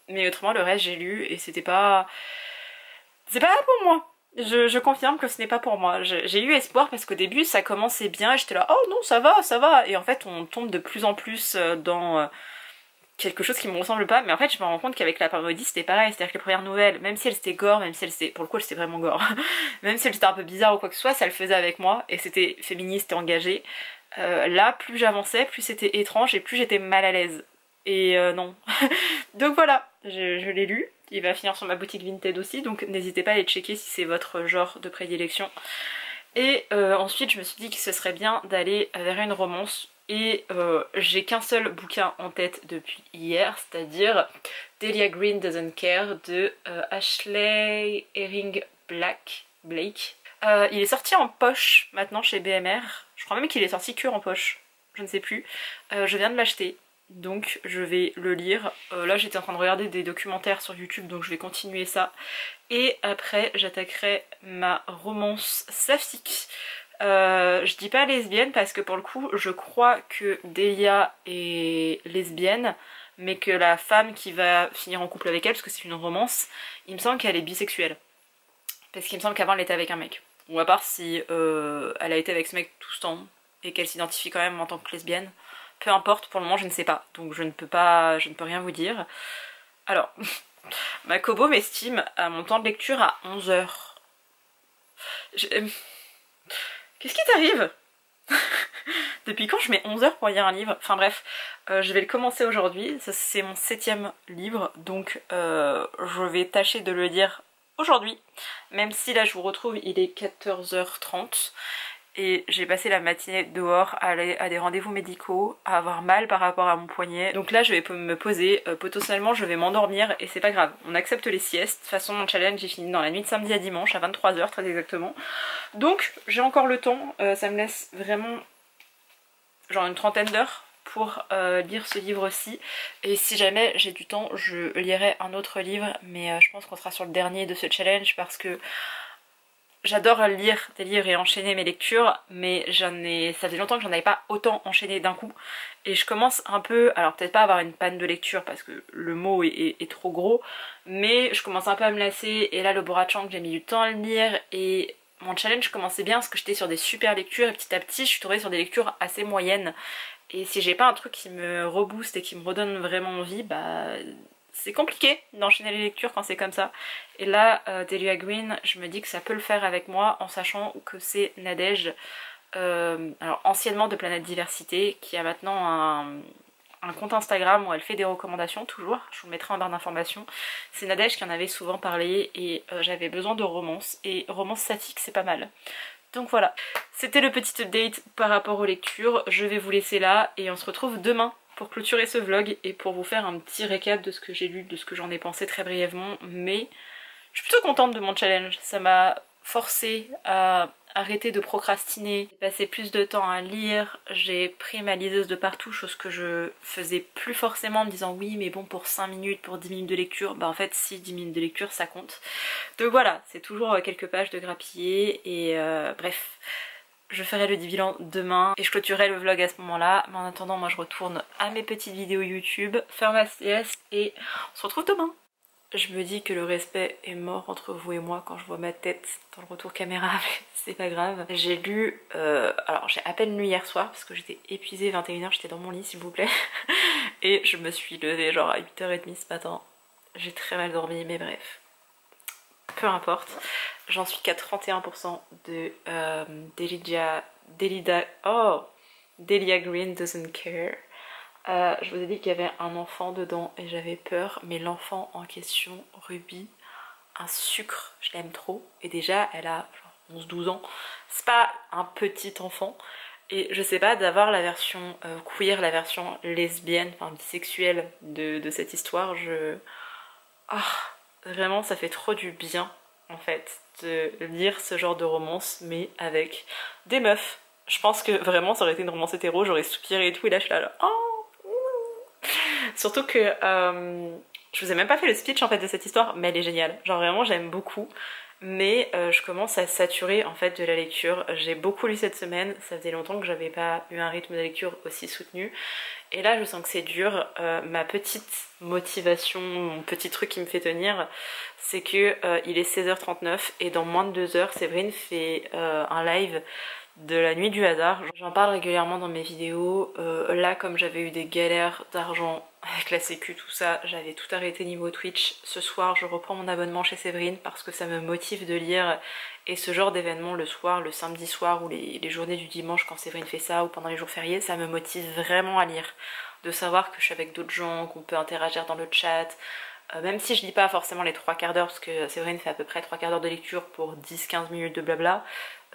mais autrement le reste j'ai lu et c'était pas... c'est pas pour moi. Je confirme que ce n'est pas pour moi. J'ai eu espoir parce qu'au début ça commençait bien et j'étais là oh non ça va, et en fait on tombe de plus en plus dans quelque chose qui me ressemble pas, mais en fait je me rends compte qu'avec la parodie c'était pareil, c'est-à-dire que les premières nouvelles, même si elles étaient gore, même si elles étaient, pour le coup elles étaient vraiment gore, même si elles étaient un peu bizarres ou quoi que ce soit, ça le faisait avec moi et c'était féministe et engagé. Là plus j'avançais, plus c'était étrange et plus j'étais mal à l'aise. Et non. Donc voilà, je l'ai lu, il va finir sur ma boutique Vinted aussi, donc n'hésitez pas à aller checker si c'est votre genre de prédilection. Et ensuite je me suis dit que ce serait bien d'aller vers une romance. Et j'ai qu'un seul bouquin en tête depuis hier, c'est-à-dire Delia Green Doesn't Care de Ashley Herring Blake. Il est sorti en poche maintenant chez BMR, je crois même qu'il est sorti que en poche, je ne sais plus. Je viens de l'acheter, donc je vais le lire. Là j'étais en train de regarder des documentaires sur YouTube, donc je vais continuer ça. Et après j'attaquerai ma romance saphique. Je dis pas lesbienne parce que pour le coup je crois que Delia est lesbienne, mais que la femme qui va finir en couple avec elle, parce que c'est une romance, il me semble qu'elle est bisexuelle. Parce qu'il me semble qu'avant elle était avec un mec. Ou à part si elle a été avec ce mec tout ce temps et qu'elle s'identifie quand même en tant que lesbienne. Peu importe, pour le moment je ne sais pas, donc je ne peux rien vous dire. Alors, ma Kobo m'estime à mon temps de lecture à 11 heures. Qu'est-ce qui t'arrive? Depuis quand je mets 11 heures pour lire un livre? Enfin bref, je vais le commencer aujourd'hui, c'est mon 7e livre, donc je vais tâcher de le lire aujourd'hui, même si là je vous retrouve, il est 14h30, et j'ai passé la matinée dehors à aller à des rendez-vous médicaux, à avoir mal par rapport à mon poignet. Donc là je vais me poser, potentiellement je vais m'endormir et c'est pas grave, on accepte les siestes. De toute façon mon challenge j'ai fini dans la nuit de samedi à dimanche à 23 h très exactement. Donc j'ai encore le temps, ça me laisse vraiment genre une trentaine d'heures pour lire ce livre-ci. Et si jamais j'ai du temps, je lirai un autre livre, mais je pense qu'on sera sur le dernier de ce challenge parce que j'adore lire des livres et enchaîner mes lectures, mais ça faisait longtemps que j'en avais pas autant enchaîné d'un coup. Et je commence un peu, alors peut-être pas à avoir une panne de lecture parce que le mot est trop gros, mais je commence un peu à me lasser. Et là le Borachang j'ai mis du temps à le lire et mon challenge commençait bien parce que j'étais sur des super lectures et petit à petit je suis tombée sur des lectures assez moyennes. Et si j'ai pas un truc qui me rebooste et qui me redonne vraiment envie, bah c'est compliqué d'enchaîner les lectures quand c'est comme ça. Et là, Delia Green, je me dis que ça peut le faire avec moi en sachant que c'est Nadège, alors anciennement de Planète Diversité, qui a maintenant un compte Instagram où elle fait des recommandations toujours, je vous le mettrai en barre d'informations. C'est Nadège qui en avait souvent parlé et j'avais besoin de romance, et romance statique c'est pas mal. Donc voilà, c'était le petit update par rapport aux lectures, je vais vous laisser là et on se retrouve demain pour clôturer ce vlog et pour vous faire un petit récap de ce que j'ai lu, de ce que j'en ai pensé très brièvement, mais je suis plutôt contente de mon challenge, ça m'a forcé à arrêter de procrastiner, j'ai passé plus de temps à lire, j'ai pris ma liseuse de partout, chose que je faisais plus forcément en me disant oui mais bon pour 5 minutes, pour 10 minutes de lecture, bah en fait si 10 minutes de lecture ça compte. Donc voilà, c'est toujours quelques pages de grappiller et bref. Je ferai le bilan demain et je clôturerai le vlog à ce moment-là. Mais en attendant, moi je retourne à mes petites vidéos YouTube, faire ma sieste et on se retrouve demain. Je me dis que le respect est mort entre vous et moi quand je vois ma tête dans le retour caméra, mais c'est pas grave. J'ai lu, alors j'ai à peine lu hier soir parce que j'étais épuisée, 21 h, j'étais dans mon lit s'il vous plaît. Et je me suis levée genre à 8 h 30 ce matin. J'ai très mal dormi mais bref. Peu importe, j'en suis qu'à 31% de Delia Green Doesn't Care. Je vous ai dit qu'il y avait un enfant dedans et j'avais peur, mais l'enfant en question, Ruby, un sucre, je l'aime trop. Et déjà, elle a genre 11-12 ans, c'est pas un petit enfant. Et je sais pas, d'avoir la version queer, la version lesbienne, enfin bisexuelle de cette histoire, vraiment ça fait trop du bien en fait de lire ce genre de romance mais avec des meufs. Je pense que vraiment ça aurait été une romance hétéro, j'aurais soupiré et tout et là je suis là oh. Surtout que je vous ai même pas fait le speech en fait de cette histoire mais elle est géniale, genre vraiment j'aime beaucoup. Mais je commence à saturer en fait de la lecture. J'ai beaucoup lu cette semaine, ça faisait longtemps que j'avais pas eu un rythme de lecture aussi soutenu. Et là je sens que c'est dur. Ma petite motivation, mon petit truc qui me fait tenir, c'est que il est 16h39 et dans moins de 2 h Séverine fait un live de la nuit du hasard. J'en parle régulièrement dans mes vidéos. Là comme j'avais eu des galères d'argent avec la sécu tout ça, j'avais tout arrêté niveau Twitch. Ce soir je reprends mon abonnement chez Séverine parce que ça me motive de lire et ce genre d'événement le soir, le samedi soir ou les journées du dimanche quand Séverine fait ça ou pendant les jours fériés, ça me motive vraiment à lire. De savoir que je suis avec d'autres gens, qu'on peut interagir dans le chat. Même si je lis pas forcément les 3/4 d'heure parce que Séverine fait à peu près 3/4 d'heure de lecture pour 10-15 minutes de blabla.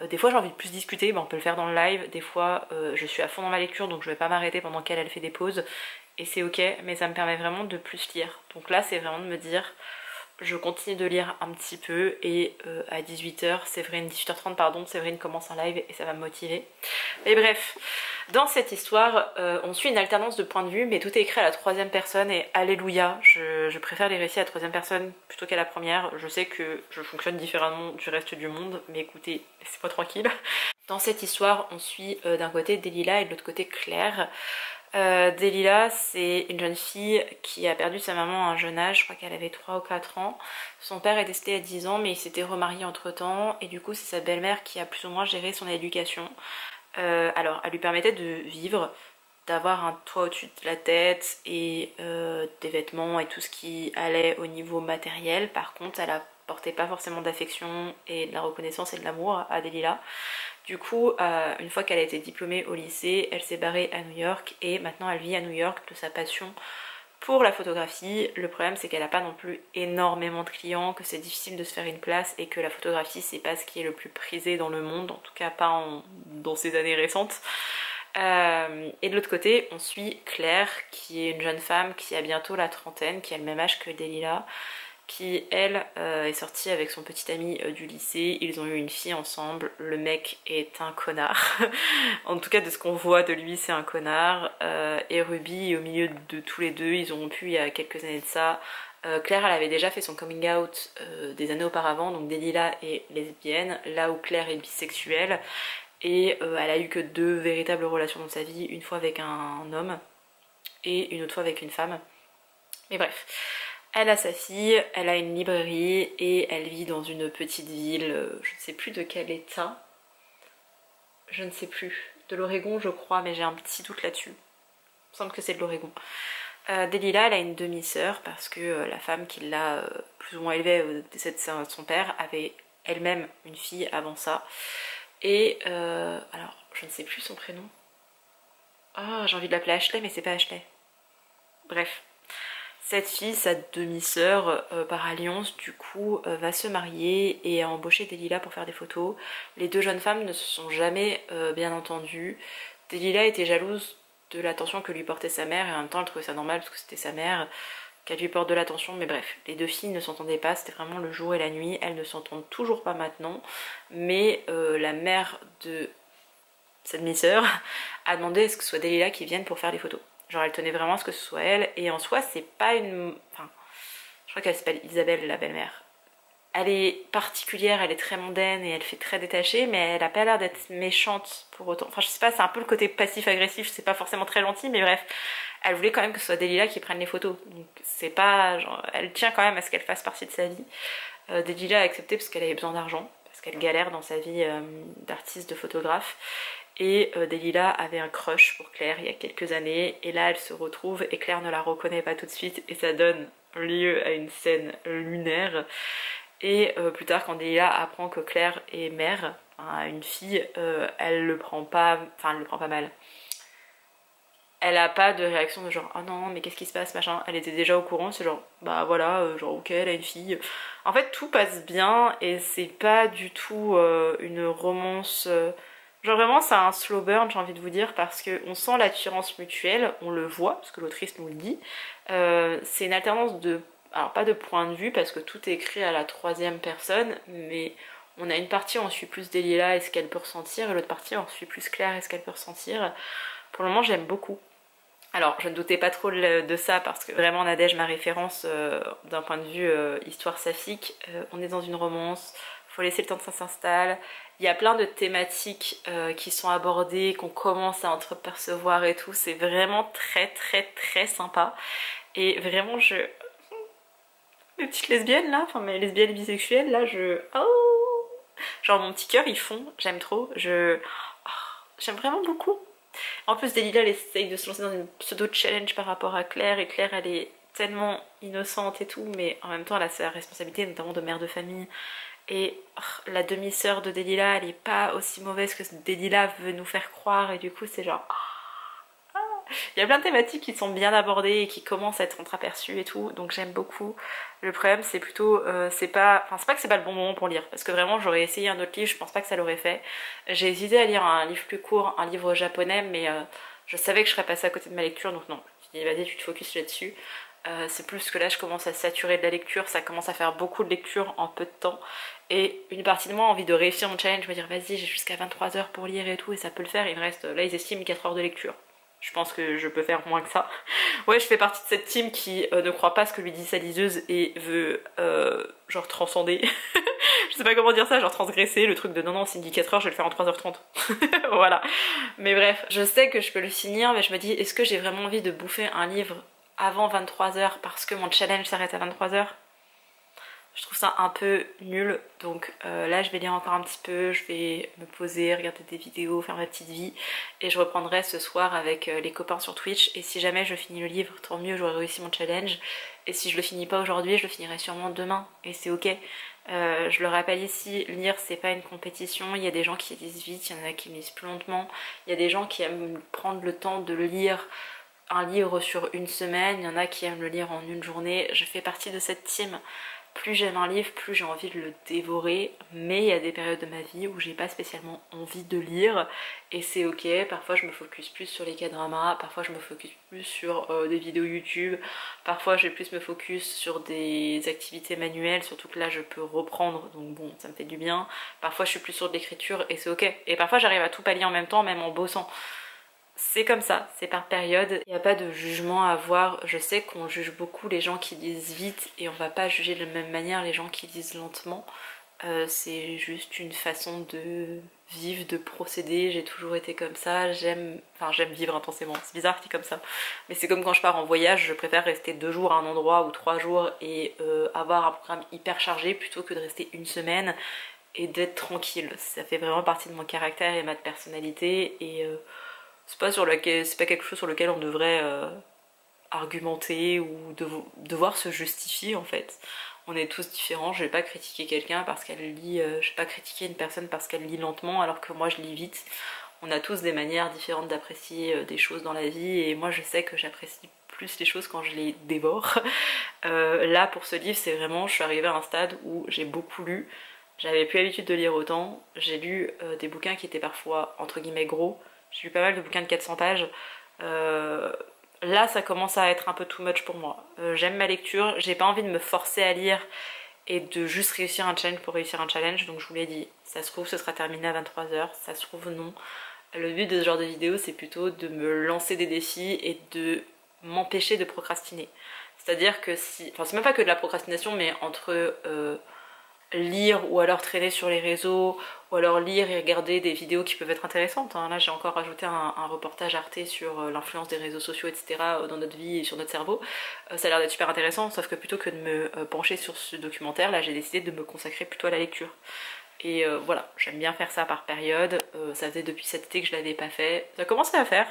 Des fois j'ai envie de plus discuter, on peut le faire dans le live. Des fois je suis à fond dans ma lecture donc je vais pas m'arrêter pendant qu'elle fait des pauses. Et c'est ok, mais ça me permet vraiment de plus lire. Donc là c'est vraiment de me dire, je continue de lire un petit peu et à 18h30 pardon, Séverine commence un live et ça va me motiver. Mais bref, dans cette histoire, on suit une alternance de points de vue mais tout est écrit à la 3e personne et alléluia, je préfère les récits à la 3e personne plutôt qu'à la première. Je sais que je fonctionne différemment du reste du monde, mais écoutez, laissez-moi tranquille. Dans cette histoire, on suit d'un côté Delilah et de l'autre côté Claire. Delilah c'est une jeune fille qui a perdu sa maman à un jeune âge, je crois qu'elle avait 3 ou 4 ans. Son père est décédé à 10 ans mais il s'était remarié entre temps et du coup c'est sa belle-mère qui a plus ou moins géré son éducation. Alors elle lui permettait de vivre, d'avoir un toit au-dessus de la tête et des vêtements et tout ce qui allait au niveau matériel. Par contre elle apportait pas forcément d'affection et de la reconnaissance et de l'amour à Delilah. Du coup, une fois qu'elle a été diplômée au lycée, elle s'est barrée à New York et maintenant elle vit à New York de sa passion Pour la photographie, le problème c'est qu'elle n'a pas non plus énormément de clients, que c'est difficile de se faire une place et que la photographie c'est pas ce qui est le plus prisé dans le monde, en tout cas pas dans ces années récentes. Et de l'autre côté, on suit Claire, qui est une jeune femme qui a bientôt la trentaine, qui a le même âge que Delila, qui elle est sortie avec son petit ami du lycée. Ils ont eu une fille ensemble. Le mec est un connard. En tout cas de ce qu'on voit de lui c'est un connard. Et Ruby, au milieu de tous les deux, ils ont rompu il y a quelques années de ça. Claire elle avait déjà fait son coming out des années auparavant, donc Delila est lesbienne, là où Claire est bisexuelle. Et elle a eu que 2 véritables relations dans sa vie, une fois avec un homme et une autre fois avec une femme. Mais bref. Elle a sa fille, elle a une librairie et elle vit dans une petite ville, je ne sais plus de quel état, je ne sais plus, de l'Oregon je crois, mais j'ai un petit doute là-dessus. Il me semble que c'est de l'Oregon. Delila, elle a une demi-sœur parce que la femme qui l'a plus ou moins élevée au décès de son père avait elle-même une fille avant ça. Et alors, je ne sais plus son prénom. Ah, j'ai envie de l'appeler Ashley, mais c'est pas Ashley. Bref. Cette fille, sa demi-sœur, par alliance, du coup, va se marier et a embauché Delila pour faire des photos. Les 2 jeunes femmes ne se sont jamais bien entendues. Delila était jalouse de l'attention que lui portait sa mère et en même temps elle trouvait ça normal parce que c'était sa mère qu'elle lui porte de l'attention. Mais bref, les 2 filles ne s'entendaient pas, c'était vraiment le jour et la nuit. Elles ne s'entendent toujours pas maintenant, mais la mère de sa demi-sœur a demandé à ce que ce soit Delila qui vienne pour faire les photos. Genre elle tenait vraiment à ce que ce soit elle, et en soi c'est pas une... Enfin, je crois qu'elle s'appelle Isabelle, la belle-mère. Elle est particulière, elle est très mondaine et elle fait très détachée, mais elle a pas l'air d'être méchante pour autant. Enfin je sais pas, c'est un peu le côté passif-agressif, c'est pas forcément très gentil, mais bref. Elle voulait quand même que ce soit Delila qui prenne les photos. Donc c'est pas... Genre, elle tient quand même à ce qu'elle fasse partie de sa vie. Delila a accepté parce qu'elle avait besoin d'argent, parce qu'elle galère dans sa vie d'artiste, de photographe. Et Delila avait un crush pour Claire il y a quelques années, et là elle se retrouve et Claire ne la reconnaît pas tout de suite et ça donne lieu à une scène lunaire. Et plus tard, quand Delila apprend que Claire est mère, hein, une fille, elle le prend pas mal. Elle a pas de réaction de genre oh non mais qu'est-ce qui se passe machin, elle était déjà au courant, c'est genre bah voilà, genre ok elle a une fille. En fait tout passe bien et c'est pas du tout une romance... Genre vraiment c'est un slow burn j'ai envie de vous dire, parce qu'on sent l'attirance mutuelle, on le voit parce que l'autrice nous le dit. C'est une alternance de... Alors pas de point de vue parce que tout est écrit à la 3e personne, mais on a une partie où on suit plus Delila et ce qu'elle peut ressentir, et l'autre partie où on suit plus Claire et ce qu'elle peut ressentir. Pour le moment j'aime beaucoup. Alors je ne doutais pas trop de ça parce que vraiment Nadège ma référence d'un point de vue histoire saphique. On est dans une romance, faut laisser le temps que ça s'installe. Il y a plein de thématiques qui sont abordées, qu'on commence à entrepercevoir et tout. C'est vraiment très très très sympa. Et vraiment mes petites lesbiennes là, enfin mes lesbiennes bisexuelles là, oh genre mon petit cœur ils fond, j'aime trop. J'aime vraiment beaucoup. En plus Delila elle essaye de se lancer dans une pseudo challenge par rapport à Claire, et Claire elle est tellement innocente et tout, mais en même temps elle a sa responsabilité notamment de mère de famille. Et la demi-sœur de Delila elle est pas aussi mauvaise que Delila veut nous faire croire, et du coup c'est genre... Il y a plein de thématiques qui sont bien abordées et qui commencent à être entreaperçues et tout, donc j'aime beaucoup. Le problème c'est plutôt, c'est pas que c'est pas le bon moment pour lire, parce que vraiment j'aurais essayé un autre livre, je pense pas que ça l'aurait fait. J'ai hésité à lire un livre plus court, un livre japonais, mais je savais que je serais passée à côté de ma lecture, donc non. Je me suis dit vas-y tu te focuses là-dessus. C'est plus que là je commence à saturer de la lecture, ça commence à faire beaucoup de lecture en peu de temps, et une partie de moi a envie de réussir mon challenge, me dire vas-y j'ai jusqu'à 23 h pour lire et tout, et ça peut le faire. Il me reste, là ils estiment 4 heures de lecture. Je pense que je peux faire moins que ça. Ouais, je fais partie de cette team qui ne croit pas ce que lui dit sa liseuse et veut genre transcender. Je sais pas comment dire ça, genre transgresser le truc de non non s'il me dit 4 heures je vais le faire en 3h30. Voilà. Mais bref, je sais que je peux le finir, mais je me dis est-ce que j'ai vraiment envie de bouffer un livre avant 23 h parce que mon challenge s'arrête à 23 h? Je trouve ça un peu nul, donc là je vais lire encore un petit peu, je vais me poser, regarder des vidéos, faire ma petite vie, et je reprendrai ce soir avec les copains sur Twitch. Et si jamais je finis le livre, tant mieux, j'aurai réussi mon challenge. Et si je le finis pas aujourd'hui, je le finirai sûrement demain, et c'est ok. Je le rappelle ici, lire c'est pas une compétition, il y a des gens qui lisent vite, il y en a qui lisent plus lentement, il y a des gens qui aiment prendre le temps de le lire un livre sur une semaine, il y en a qui aiment le lire en une journée. Je fais partie de cette team. Plus j'aime un livre, plus j'ai envie de le dévorer, mais il y a des périodes de ma vie où j'ai pas spécialement envie de lire et c'est ok. Parfois je me focus plus sur les K-dramas, parfois je me focus plus sur des vidéos YouTube, parfois je vais plus me focus sur des activités manuelles, surtout que là je peux reprendre, donc bon, ça me fait du bien. Parfois je suis plus sur de l'écriture et c'est ok. Et parfois j'arrive à tout pallier en même temps, même en bossant. C'est comme ça, c'est par période, il n'y a pas de jugement à avoir. Je sais qu'on juge beaucoup les gens qui lisent vite et on va pas juger de la même manière les gens qui lisent lentement. C'est juste une façon de vivre, de procéder, j'ai toujours été comme ça, j'aime vivre intensément, c'est bizarre dit comme ça, mais c'est comme quand je pars en voyage, je préfère rester 2 jours à un endroit ou 3 jours et avoir un programme hyper chargé plutôt que de rester une semaine et d'être tranquille. Ça fait vraiment partie de mon caractère et de ma personnalité et c'est pas quelque chose sur lequel on devrait argumenter ou devoir se justifier en fait. On est tous différents, je vais pas critiquer quelqu'un parce qu'elle lit, je vais pas critiquer une personne parce qu'elle lit lentement alors que moi je lis vite. On a tous des manières différentes d'apprécier des choses dans la vie et moi je sais que j'apprécie plus les choses quand je les dévore. Là pour ce livre c'est vraiment, je suis arrivée à un stade où j'ai beaucoup lu, j'avais plus l'habitude de lire autant, j'ai lu des bouquins qui étaient parfois entre guillemets gros. J'ai lu pas mal de bouquins de 400 pages. Là, ça commence à être un peu too much pour moi. J'aime ma lecture, j'ai pas envie de me forcer à lire et de juste réussir un challenge pour réussir un challenge. Donc je vous l'ai dit, ça se trouve ce sera terminé à 23 h, ça se trouve non. Le but de ce genre de vidéo, c'est plutôt de me lancer des défis et de m'empêcher de procrastiner. C'est-à-dire que si... Enfin, c'est même pas que de la procrastination, mais entre... lire ou alors traîner sur les réseaux ou alors lire et regarder des vidéos qui peuvent être intéressantes. Là j'ai encore rajouté un reportage Arte sur l'influence des réseaux sociaux etc. dans notre vie et sur notre cerveau. Ça a l'air d'être super intéressant, sauf que plutôt que de me pencher sur ce documentaire là j'ai décidé de me consacrer plutôt à la lecture. Et voilà, j'aime bien faire ça par période, ça faisait depuis cet été que je l'avais pas fait, ça commençait à faire.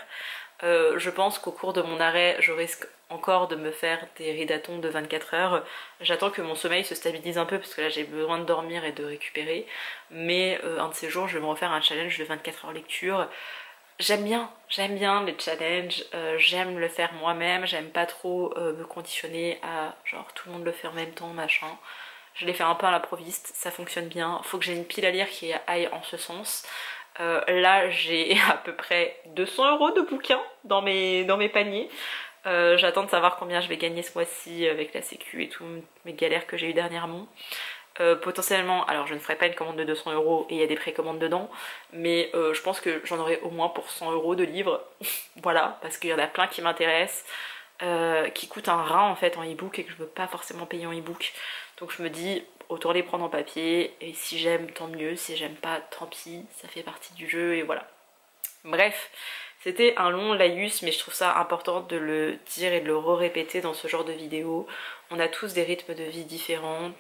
Je pense qu'au cours de mon arrêt, je risque encore de me faire des ridatons de 24 heures. J'attends que mon sommeil se stabilise un peu parce que là j'ai besoin de dormir et de récupérer. Mais un de ces jours, je vais me refaire un challenge de 24 heures lecture. J'aime bien les challenges, j'aime le faire moi-même, j'aime pas trop me conditionner à genre tout le monde le fait en même temps, machin. Je l'ai fait un peu à l'improviste, ça fonctionne bien. Faut que j'ai une pile à lire qui aille en ce sens. Là j'ai à peu près 200 € de bouquins dans mes paniers. J'attends de savoir combien je vais gagner ce mois-ci avec la sécu et toutes mes galères que j'ai eues dernièrement. Potentiellement, alors je ne ferai pas une commande de 200 € et il y a des précommandes dedans, mais je pense que j'en aurai au moins pour 100 € de livres. Voilà, parce qu'il y en a plein qui m'intéressent, qui coûtent un rein en fait en e-book et que je veux pas forcément payer en e-book. Donc je me dis, autant les prendre en papier, et si j'aime tant mieux, si j'aime pas tant pis, ça fait partie du jeu et voilà. Bref, c'était un long laïus mais je trouve ça important de le dire et de le répéter dans ce genre de vidéo. On a tous des rythmes de vie différents,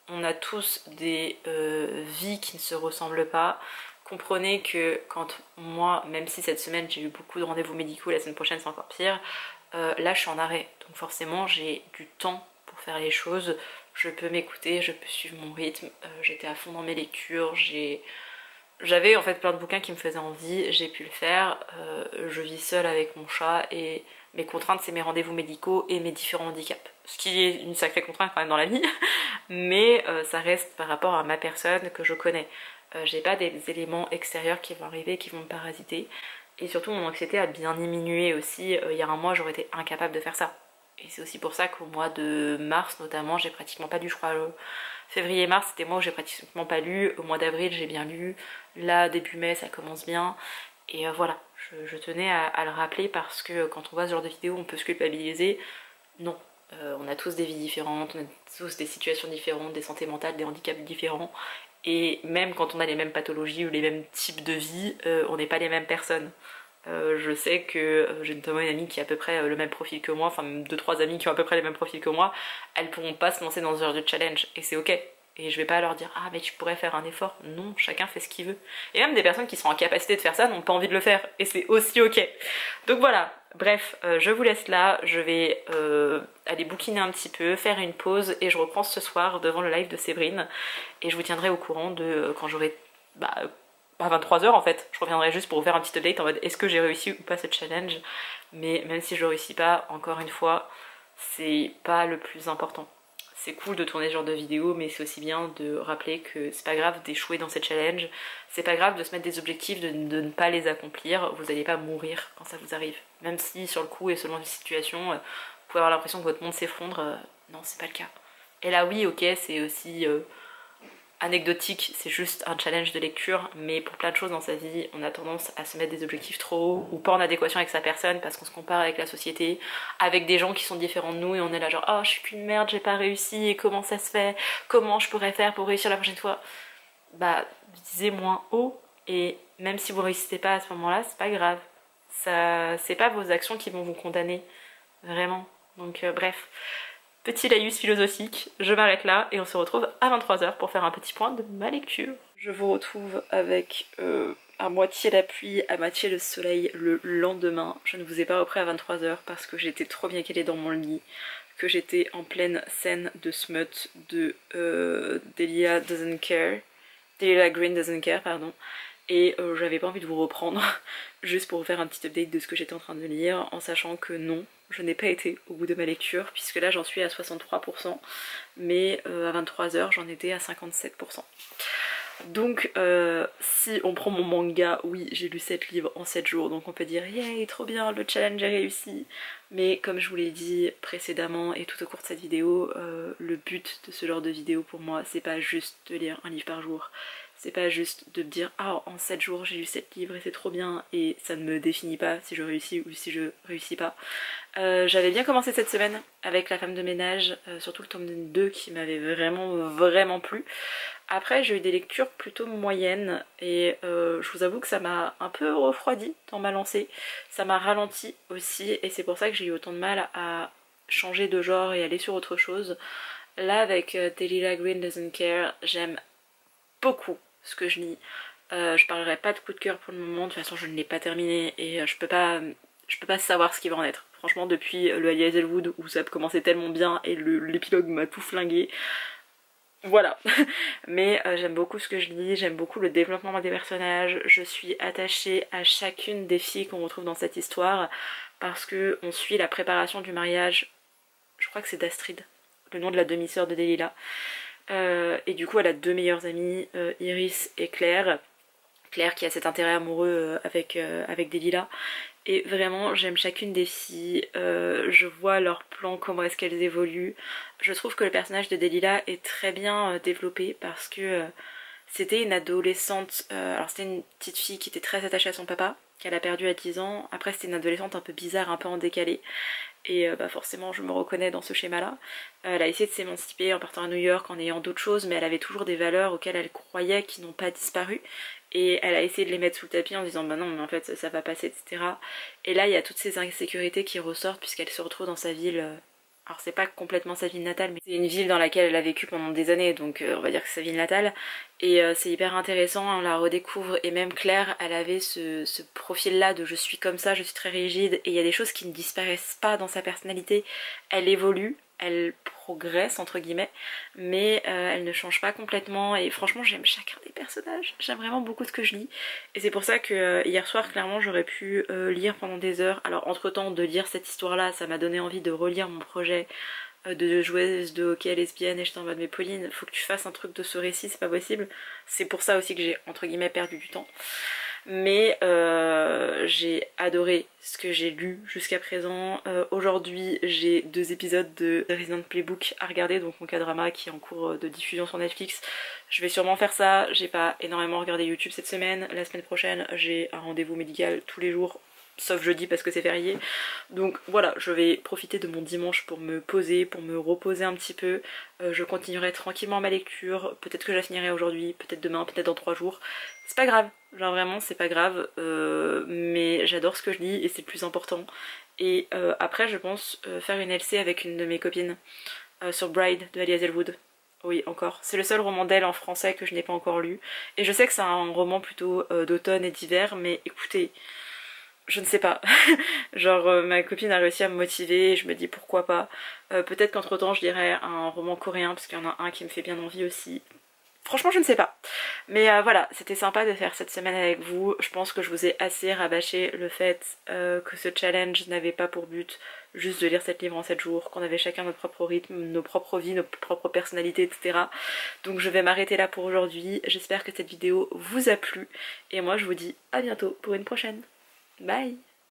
on a tous des vies qui ne se ressemblent pas. Comprenez que quand moi, même si cette semaine j'ai eu beaucoup de rendez-vous médicaux, la semaine prochaine c'est encore pire, là je suis en arrêt, donc forcément j'ai du temps pour faire les choses. Je peux m'écouter, je peux suivre mon rythme, j'étais à fond dans mes lectures, j'avais en fait plein de bouquins qui me faisaient envie, j'ai pu le faire, je vis seule avec mon chat et mes contraintes c'est mes rendez-vous médicaux et mes différents handicaps. Ce qui est une sacrée contrainte quand même dans la vie, mais ça reste par rapport à ma personne que je connais. J'ai pas des éléments extérieurs qui vont arriver, qui vont me parasiter. Et surtout mon anxiété a bien diminué aussi, il y a un mois j'aurais été incapable de faire ça. Et c'est aussi pour ça qu'au mois de mars notamment, j'ai pratiquement pas lu, je crois février-mars c'était moi où j'ai pratiquement pas lu, au mois d'avril j'ai bien lu, là début mai ça commence bien, et voilà, je tenais à le rappeler parce que quand on voit ce genre de vidéo on peut se culpabiliser, non. On a tous des vies différentes, on a tous des situations différentes, des santé mentales, des handicaps différents, et même quand on a les mêmes pathologies ou les mêmes types de vie, on n'est pas les mêmes personnes. Je sais que j'ai notamment une amie qui a à peu près le même profil que moi, enfin même 2-3 amies qui ont à peu près les mêmes profils que moi, elles pourront pas se lancer dans ce genre de challenge et c'est ok. Et je vais pas leur dire ah mais tu pourrais faire un effort, non, chacun fait ce qu'il veut. Et même des personnes qui sont en capacité de faire ça n'ont pas envie de le faire et c'est aussi ok. Donc voilà, bref, je vous laisse là, je vais aller bouquiner un petit peu, faire une pause et je reprends ce soir devant le live de Séverine et je vous tiendrai au courant de quand j'aurai à 23h en fait. Je reviendrai juste pour vous faire un petit update en mode est-ce que j'ai réussi ou pas ce challenge. Mais même si je réussis pas, encore une fois, c'est pas le plus important. C'est cool de tourner ce genre de vidéo, mais c'est aussi bien de rappeler que c'est pas grave d'échouer dans ces challenges, c'est pas grave de se mettre des objectifs, de ne pas les accomplir, vous allez pas mourir quand ça vous arrive. Même si sur le coup et selon les situations, vous pouvez avoir l'impression que votre monde s'effondre, non c'est pas le cas. Et là oui ok c'est aussi anecdotique, c'est juste un challenge de lecture, mais pour plein de choses dans sa vie, on a tendance à se mettre des objectifs trop hauts ou pas en adéquation avec sa personne parce qu'on se compare avec la société, avec des gens qui sont différents de nous et on est là genre oh je suis qu'une merde, j'ai pas réussi et comment ça se fait, comment je pourrais faire pour réussir la prochaine fois. Bah visez moins haut et même si vous réussissez pas à ce moment-là, c'est pas grave. Ça, c'est pas vos actions qui vont vous condamner, vraiment. Donc bref. Petit laïus philosophique, je m'arrête là et on se retrouve à 23h pour faire un petit point de ma lecture. Je vous retrouve avec à moitié la pluie, à moitié le soleil le lendemain. Je ne vous ai pas repris à 23h parce que j'étais trop bien calée dans mon lit, que j'étais en pleine scène de smut de Delia Green Doesn't Care, pardon. Et j'avais pas envie de vous reprendre juste pour vous faire un petit update de ce que j'étais en train de lire en sachant que non, je n'ai pas été au bout de ma lecture puisque là j'en suis à 63% mais à 23h j'en étais à 57%. Donc si on prend mon manga, oui j'ai lu 7 livres en 7 jours donc on peut dire yay trop bien le challenge est réussi, mais comme je vous l'ai dit précédemment et tout au cours de cette vidéo, le but de ce genre de vidéo pour moi c'est pas juste de lire un livre par jour. C'est pas juste de me dire ah en 7 jours j'ai lu 7 livres et c'est trop bien et ça ne me définit pas si je réussis ou si je réussis pas. J'avais bien commencé cette semaine avec La femme de ménage, surtout le tome 2 qui m'avait vraiment plu. Après j'ai eu des lectures plutôt moyennes et je vous avoue que ça m'a un peu refroidi dans ma lancée. Ça m'a ralenti aussi et c'est pour ça que j'ai eu autant de mal à changer de genre et aller sur autre chose. Là avec Delilah Green Doesn't Care, j'aime beaucoup ce que je lis. Je parlerai pas de coup de cœur pour le moment, de toute façon je ne l'ai pas terminé et je peux pas savoir ce qui va en être. Franchement depuis le Ali Hazelwood où ça commençait tellement bien et l'épilogue m'a tout flingué. Voilà. Mais j'aime beaucoup ce que je lis, j'aime beaucoup le développement des personnages, je suis attachée à chacune des filles qu'on retrouve dans cette histoire parce que on suit la préparation du mariage, je crois que c'est d'Astrid, le nom de la demi-sœur de Delilah. Et du coup elle a deux meilleures amies, Iris et Claire. Claire qui a cet intérêt amoureux avec Delilah. Et vraiment j'aime chacune des filles, je vois leurs plans, comment est-ce qu'elles évoluent. Je trouve que le personnage de Delilah est très bien développé parce que c'était une adolescente, alors c'était une petite fille qui était très attachée à son papa, qu'elle a perdu à 10 ans. Après c'était une adolescente un peu bizarre, un peu en décalé. Et bah forcément je me reconnais dans ce schéma là. Elle a essayé de s'émanciper en partant à New York, en ayant d'autres choses, mais elle avait toujours des valeurs auxquelles elle croyait qui n'ont pas disparu. Et elle a essayé de les mettre sous le tapis en disant bah non mais en fait ça va passer etc. Et là il y a toutes ces insécurités qui ressortent puisqu'elle se retrouve dans sa ville. Alors c'est pas complètement sa ville natale mais c'est une ville dans laquelle elle a vécu pendant des années donc on va dire que c'est sa ville natale. Et c'est hyper intéressant, on la redécouvre et même Claire elle avait ce profil là de je suis comme ça, je suis très rigide et il y a des choses qui ne disparaissent pas dans sa personnalité. Elle évolue, elle progresse entre guillemets mais elle ne change pas complètement et franchement j'aime chacun des personnages, j'aime vraiment beaucoup ce que je lis et c'est pour ça que hier soir clairement j'aurais pu lire pendant des heures. Alors entre temps de lire cette histoire là ça m'a donné envie de relire mon projet de joueuse de hockey lesbienne et j'étais en mode mais Pauline faut que tu fasses un truc de ce récit, c'est pas possible. C'est pour ça aussi que j'ai entre guillemets perdu du temps. Mais j'ai adoré ce que j'ai lu jusqu'à présent. Aujourd'hui j'ai 2 épisodes de Resident Playbook à regarder, donc mon K-drama qui est en cours de diffusion sur Netflix. Je vais sûrement faire ça, j'ai pas énormément regardé YouTube cette semaine. La semaine prochaine j'ai un rendez-vous médical tous les jours, sauf jeudi parce que c'est férié. Donc voilà, je vais profiter de mon dimanche pour me poser, pour me reposer un petit peu. Je continuerai tranquillement ma lecture, peut-être que je la finirai aujourd'hui, peut-être demain, peut-être dans 3 jours. C'est pas grave, genre vraiment c'est pas grave, mais j'adore ce que je lis et c'est le plus important. Et après je pense faire une LC avec une de mes copines sur Bride de Ali Hazelwood. Oui encore, c'est le seul roman d'elle en français que je n'ai pas encore lu. Et je sais que c'est un roman plutôt d'automne et d'hiver, mais écoutez, je ne sais pas, genre ma copine a réussi à me motiver et je me dis pourquoi pas. Peut-être qu'entre temps je lirai un roman coréen parce qu'il y en a un qui me fait bien envie aussi. Franchement je ne sais pas. Mais voilà, c'était sympa de faire cette semaine avec vous. Je pense que je vous ai assez rabâché le fait que ce challenge n'avait pas pour but juste de lire 7 livres en 7 jours, qu'on avait chacun notre propre rythme, nos propres vies, nos propres personnalités, etc. Donc je vais m'arrêter là pour aujourd'hui. J'espère que cette vidéo vous a plu. Et moi je vous dis à bientôt pour une prochaine. Bye!